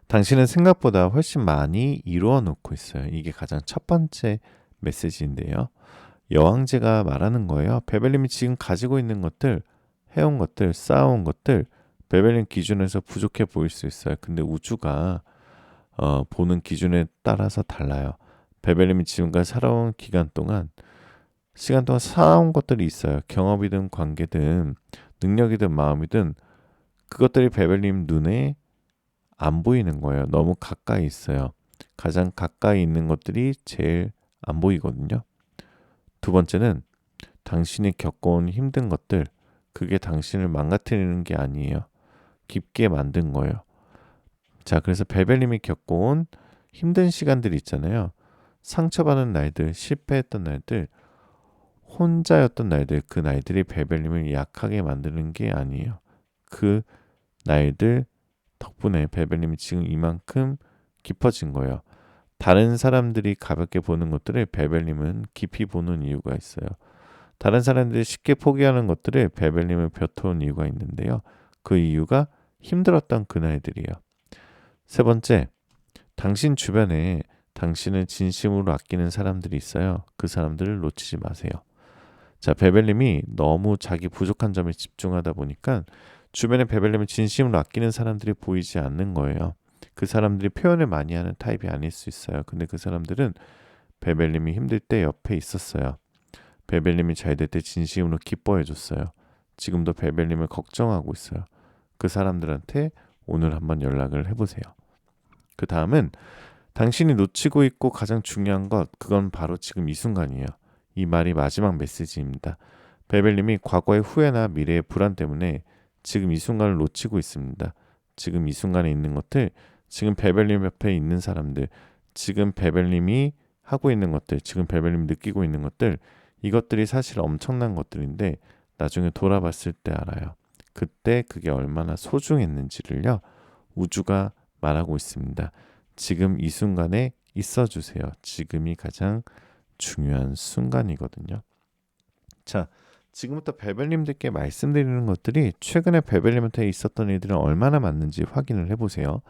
당신은 생각보다 훨씬 많이 이루어 놓고 있어요. 이게 가장 첫 번째 메시지인데요. 여왕제가 말하는 거예요. 베벨님이 지금 가지고 있는 것들, 해온 것들, 쌓아온 것들, 베벨님 기준에서 부족해 보일 수 있어요. 근데 우주가 보는 기준에 따라서 달라요. 베벨님이 지금까지 살아온 시간 동안 쌓아온 것들이 있어요. 경험이든 관계든 능력이든 마음이든 그것들이 베벨님 눈에 안 보이는 거예요. 너무 가까이 있어요. 가장 가까이 있는 것들이 제일 안 보이거든요. 두 번째는 당신이 겪어온 힘든 것들, 그게 당신을 망가뜨리는 게 아니에요. 깊게 만든 거예요. 자, 그래서 베벨님이 겪어온 힘든 시간들이 있잖아요. 상처받은 날들, 실패했던 날들, 혼자였던 날들, 그 날들이 베벨님을 약하게 만드는 게 아니에요. 그 날들 덕분에 베벨님이 지금 이만큼 깊어진 거예요. 다른 사람들이 가볍게 보는 것들을 베벨님은 깊이 보는 이유가 있어요. 다른 사람들이 쉽게 포기하는 것들을 베벨님을 벼터온 이유가 있는데요. 그 이유가 힘들었던 그날들이에요. 세 번째, 당신 주변에 당신을 진심으로 아끼는 사람들이 있어요. 그 사람들을 놓치지 마세요. 자, 베벨님이 너무 자기 부족한 점에 집중하다 보니까 주변에 베벨님을 진심으로 아끼는 사람들이 보이지 않는 거예요. 그 사람들이 표현을 많이 하는 타입이 아닐 수 있어요. 근데 그 사람들은 베벨님이 힘들 때 옆에 있었어요. 베벨님이 잘 될 때 진심으로 기뻐해 줬어요. 지금도 베벨님을 걱정하고 있어요. 그 사람들한테 오늘 한번 연락을 해보세요. 그 다음은 당신이 놓치고 있고 가장 중요한 것, 그건 바로 지금 이 순간이에요. 이 말이 마지막 메시지입니다. 베벨님이 과거의 후회나 미래의 불안 때문에 지금 이 순간을 놓치고 있습니다. 지금 이 순간에 있는 것들, 지금 베벨님 옆에 있는 사람들, 지금 베벨님이 하고 있는 것들, 지금 베벨님이 느끼고 있는 것들, 이것들이 사실 엄청난 것들인데 나중에 돌아봤을 때 알아요. 그때 그게 얼마나 소중했는지를요. 우주가 말하고 있습니다. 지금 이 순간에 있어주세요. 지금이 가장 중요한 순간이거든요. 자, 지금부터 베벨님들께 말씀드리는 것들이 최근에 베벨님한테 있었던 일들은 얼마나 맞는지 확인을 해보세요.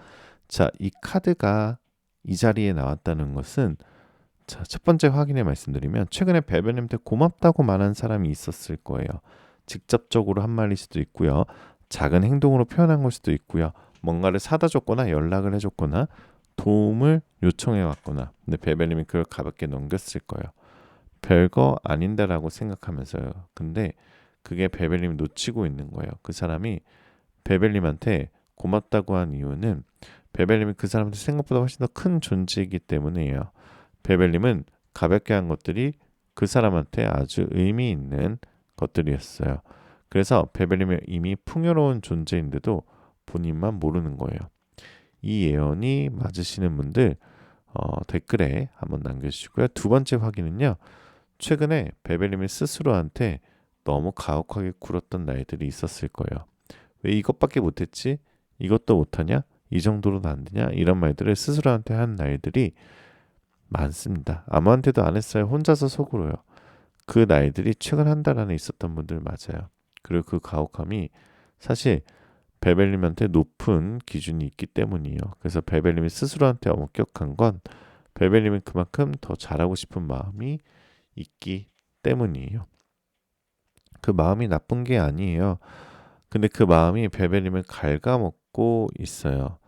자, 이 카드가 이 자리에 나왔다는 것은 자, 첫 번째 확인에 말씀드리면 최근에 베벨님한테 고맙다고 말한 사람이 있었을 거예요. 직접적으로 한 말일 수도 있고요. 작은 행동으로 표현한 걸 수도 있고요. 뭔가를 사다 줬거나 연락을 해줬거나 도움을 요청해 왔거나 근데 베벨님이 그걸 가볍게 넘겼을 거예요. 별거 아닌데라고 생각하면서요. 근데 그게 베벨님이 놓치고 있는 거예요. 그 사람이 베벨님한테 고맙다고 한 이유는 베벨님이 그 사람한테 생각보다 훨씬 더 큰 존재이기 때문이에요. 베벨님은 가볍게 한 것들이 그 사람한테 아주 의미 있는 것들이었어요. 그래서 베벨님이 이미 풍요로운 존재인데도 본인만 모르는 거예요. 이 예언이 맞으시는 분들 댓글에 한번 남겨주시고요. 두 번째 확인은요. 최근에 베벨님이 스스로한테 너무 가혹하게 굴었던 날들이 있었을 거예요. 왜 이것밖에 못했지? 이것도 못하냐? 이 정도로는 안 되냐? 이런 말들을 스스로한테 한 날들이 많습니다. 아무한테도 안 했어요. 혼자서 속으로요. 그 나이들이 최근 한 달 안에 있었던 분들 맞아요. 그리고 그 가혹함이 사실 베벨님한테 높은 기준이 있기 때문이에요. 그래서 베벨님이 스스로한테 엄격한 건 베벨님은 그만큼 더 잘하고 싶은 마음이 있기 때문이에요. 그 마음이 나쁜 게 아니에요. 근데 그 마음이 베벨님을 갉아먹고 있어요.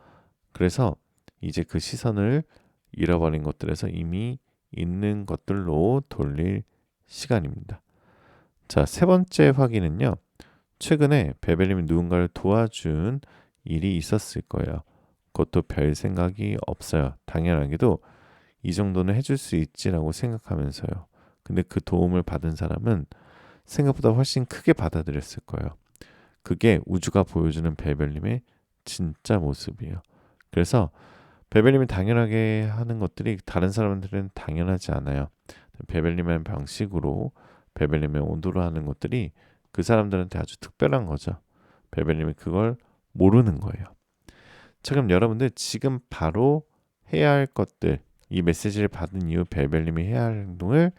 그래서 이제 그 시선을 잃어버린 것들에서 이미 있는 것들로 돌릴 시간입니다. 자, 세 번째 확인은요. 최근에 베벨님이 누군가를 도와준 일이 있었을 거예요. 그것도 별 생각이 없어요. 당연하게도 이 정도는 해줄 수 있지라고 생각하면서요. 근데 그 도움을 받은 사람은 생각보다 훨씬 크게 받아들였을 거예요. 그게 우주가 보여주는 베벨님의 진짜 모습이에요. 그래서 베벨님이 당연하게 하는 것들이 다른 사람들은 당연하지 않아요. 베벨님의 방식으로 베벨님의 온도로 하는 것들이 그 사람들한테 아주 특별한 거죠. 베벨님이 그걸 모르는 거예요. 자, 그럼 여러분들 지금 바로 해야 할 것들, 이 메시지를 받은 이후 베벨님이 해야 할 행동을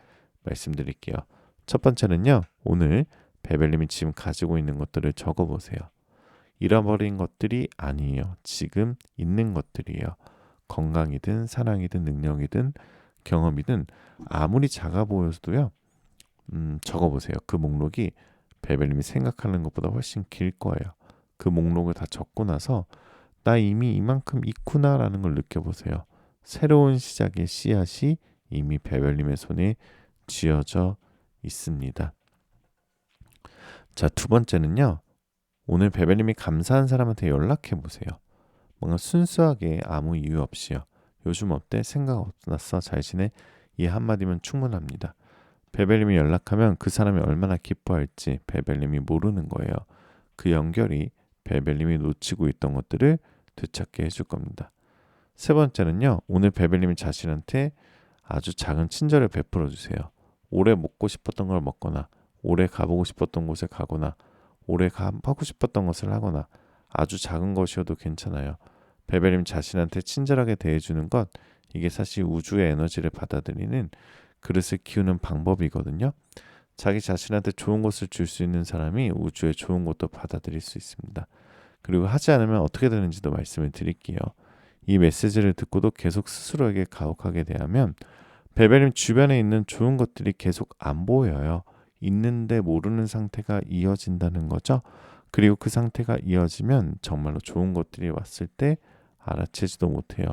말씀드릴게요. 첫 번째는요. 오늘 베벨님이 지금 가지고 있는 것들을 적어보세요. 잃어버린 것들이 아니에요. 지금 있는 것들이에요. 건강이든 사랑이든 능력이든 경험이든 아무리 작아 보여도요. 적어보세요. 그 목록이 베벨님이 생각하는 것보다 훨씬 길 거예요. 그 목록을 다 적고 나서 나 이미 이만큼 있구나라는 걸 느껴보세요. 새로운 시작의 씨앗이 이미 베벨님의 손에 쥐어져 있습니다. 자, 두 번째는요. 오늘 베벨님이 감사한 사람한테 연락해 보세요. 뭔가 순수하게 아무 이유 없이요. 요즘 어때? 생각 없났어? 잘 지내? 이 한마디면 충분합니다. 베벨님이 연락하면 그 사람이 얼마나 기뻐할지 베벨님이 모르는 거예요. 그 연결이 베벨님이 놓치고 있던 것들을 되찾게 해줄 겁니다. 세 번째는요. 오늘 베벨님이 자신한테 아주 작은 친절을 베풀어 주세요. 오래 먹고 싶었던 걸 먹거나 오래 가보고 싶었던 곳에 가거나 오래 하고 싶었던 것을 하거나 아주 작은 것이어도 괜찮아요. 베벨님 자신한테 친절하게 대해주는 것, 이게 사실 우주의 에너지를 받아들이는 그릇을 키우는 방법이거든요. 자기 자신한테 좋은 것을 줄 수 있는 사람이 우주의 좋은 것도 받아들일 수 있습니다. 그리고 하지 않으면 어떻게 되는지도 말씀을 드릴게요. 이 메시지를 듣고도 계속 스스로에게 가혹하게 대하면 베벨님 주변에 있는 좋은 것들이 계속 안 보여요. 있는데 모르는 상태가 이어진다는 거죠. 그리고 그 상태가 이어지면 정말로 좋은 것들이 왔을 때 알아채지도 못해요.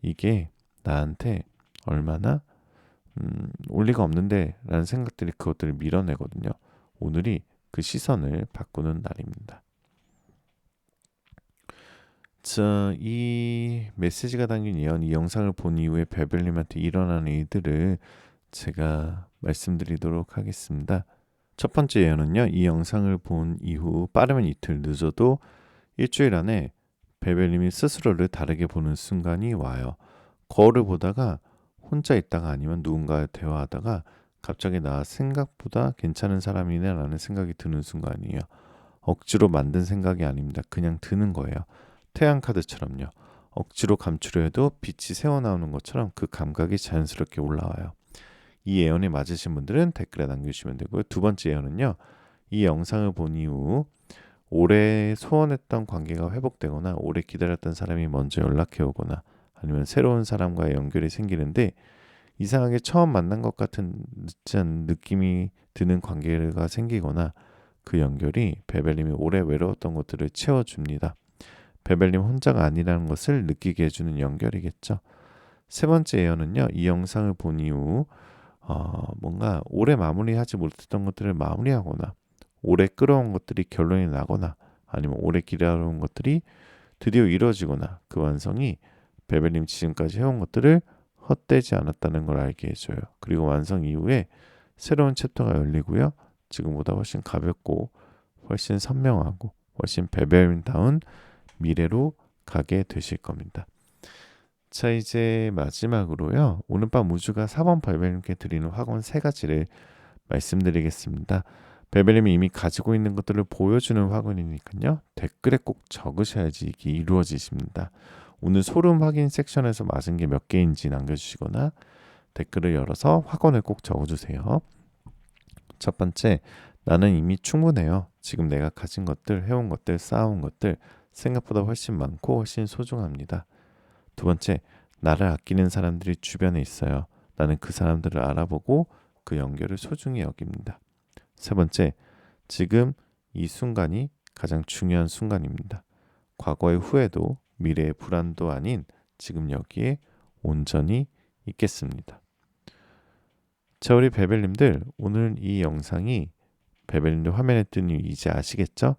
이게 나한테 얼마나 올 리가 없는데 라는 생각들이 그것들을 밀어내거든요. 오늘이 그 시선을 바꾸는 날입니다. 자, 이 메시지가 담긴 예언, 이 영상을 본 이후에 베벨님한테 일어나는 일들을 제가 말씀드리도록 하겠습니다. 첫 번째 예언은요. 이 영상을 본 이후 빠르면 이틀, 늦어도 일주일 안에 베벨님이 스스로를 다르게 보는 순간이 와요. 거울을 보다가 혼자 있다가 아니면 누군가와 대화하다가 갑자기 나 생각보다 괜찮은 사람이네 라는 생각이 드는 순간이에요. 억지로 만든 생각이 아닙니다. 그냥 드는 거예요. 태양 카드처럼요. 억지로 감추려 해도 빛이 새어나오는 것처럼 그 감각이 자연스럽게 올라와요. 이 예언에 맞으신 분들은 댓글에 남겨주시면 되고요. 두 번째 예언은요. 이 영상을 본 이후 오래 소원했던 관계가 회복되거나 오래 기다렸던 사람이 먼저 연락해 오거나 아니면 새로운 사람과의 연결이 생기는데 이상하게 처음 만난 것 같은 늦은 느낌이 드는 관계가 생기거나 그 연결이 베벨님이 오래 외로웠던 것들을 채워줍니다. 베벨님 혼자가 아니라는 것을 느끼게 해주는 연결이겠죠. 세 번째 예언은요. 이 영상을 본 이후 뭔가 오래 마무리하지 못했던 것들을 마무리하거나 오래 끌어온 것들이 결론이 나거나 아니면 오래 기다려온 것들이 드디어 이루어지거나 그 완성이 베벨님 지금까지 해온 것들을 헛되지 않았다는 걸 알게 해줘요. 그리고 완성 이후에 새로운 챕터가 열리고요. 지금보다 훨씬 가볍고 훨씬 선명하고 훨씬 베벨님다운 미래로 가게 되실 겁니다. 자, 이제 마지막으로요. 오늘 밤 우주가 4번 베벨님께 드리는 확언 3가지를 말씀드리겠습니다. 베벨님이 이미 가지고 있는 것들을 보여주는 확언이니까요. 댓글에 꼭 적으셔야지 이게 이루어지십니다. 오늘 소름 확인 섹션에서 맞은 게 몇 개인지 남겨주시거나 댓글을 열어서 확언을 꼭 적어주세요. 첫 번째, 나는 이미 충분해요. 지금 내가 가진 것들, 해온 것들, 쌓아온 것들 생각보다 훨씬 많고 훨씬 소중합니다. 두 번째, 나를 아끼는 사람들이 주변에 있어요. 나는 그 사람들을 알아보고 그 연결을 소중히 여깁니다. 세 번째, 지금 이 순간이 가장 중요한 순간입니다. 과거의 후회도 미래의 불안도 아닌 지금 여기에 온전히 있겠습니다. 자, 우리 베벨님들, 오늘 이 영상이 베벨님들 화면에 뜬 이유 이제 아시겠죠?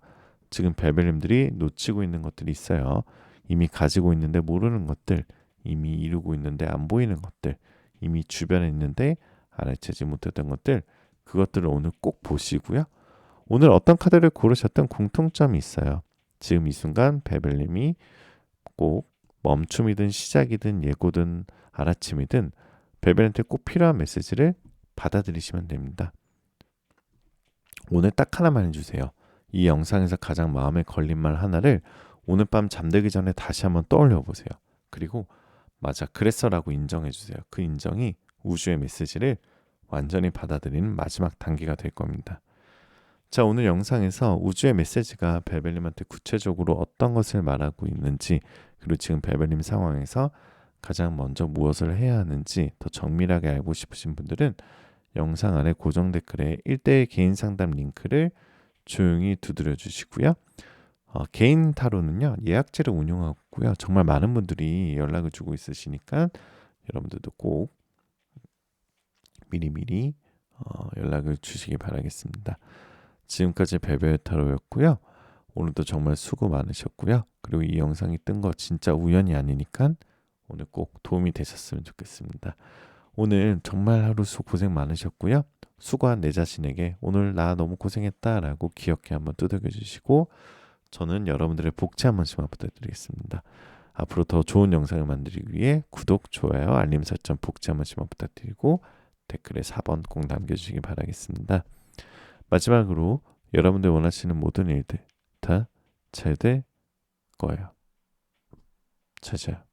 지금 베벨님들이 놓치고 있는 것들이 있어요. 이미 가지고 있는데 모르는 것들, 이미 이루고 있는데 안 보이는 것들, 이미 주변에 있는데 알아채지 못했던 것들, 그것들을 오늘 꼭 보시고요. 오늘 어떤 카드를 고르셨던 공통점이 있어요. 지금 이 순간 베벨님이 꼭 멈춤이든 시작이든 예고든 알아침이든 베벨한테 꼭 필요한 메시지를 받아들이시면 됩니다. 오늘 딱 하나만 해주세요. 이 영상에서 가장 마음에 걸린 말 하나를 오늘 밤 잠들기 전에 다시 한번 떠올려 보세요. 그리고 맞아, 그랬어라고 인정해 주세요. 그 인정이 우주의 메시지를 완전히 받아들이는 마지막 단계가 될 겁니다. 자, 오늘 영상에서 우주의 메시지가 베벨님한테 구체적으로 어떤 것을 말하고 있는지, 그리고 지금 베벨님 상황에서 가장 먼저 무엇을 해야 하는지 더 정밀하게 알고 싶으신 분들은 영상 아래 고정 댓글에 1대1 개인 상담 링크를 조용히 두드려 주시고요. 개인 타로는요, 예약제를 운영하고 있고요. 정말 많은 분들이 연락을 주고 있으시니까 여러분들도 꼭 미리미리 연락을 주시기 바라겠습니다. 지금까지 베베 타로였고요. 오늘도 정말 수고 많으셨고요. 그리고 이 영상이 뜬 거 진짜 우연이 아니니까 오늘 꼭 도움이 되셨으면 좋겠습니다. 오늘 정말 하루 고생 많으셨고요. 수고한 내 자신에게 오늘 나 너무 고생했다라고 기억해 한번 두들겨 주시고, 저는 여러분들의 복지 한 번씩만 부탁드리겠습니다. 앞으로 더 좋은 영상을 만들기 위해 구독, 좋아요, 알림 설정 복지 한 번씩만 부탁드리고 댓글에 4번 꼭 남겨주시기 바라겠습니다. 마지막으로 여러분들 원하시는 모든 일들 다 잘 될 거예요. 찾아요.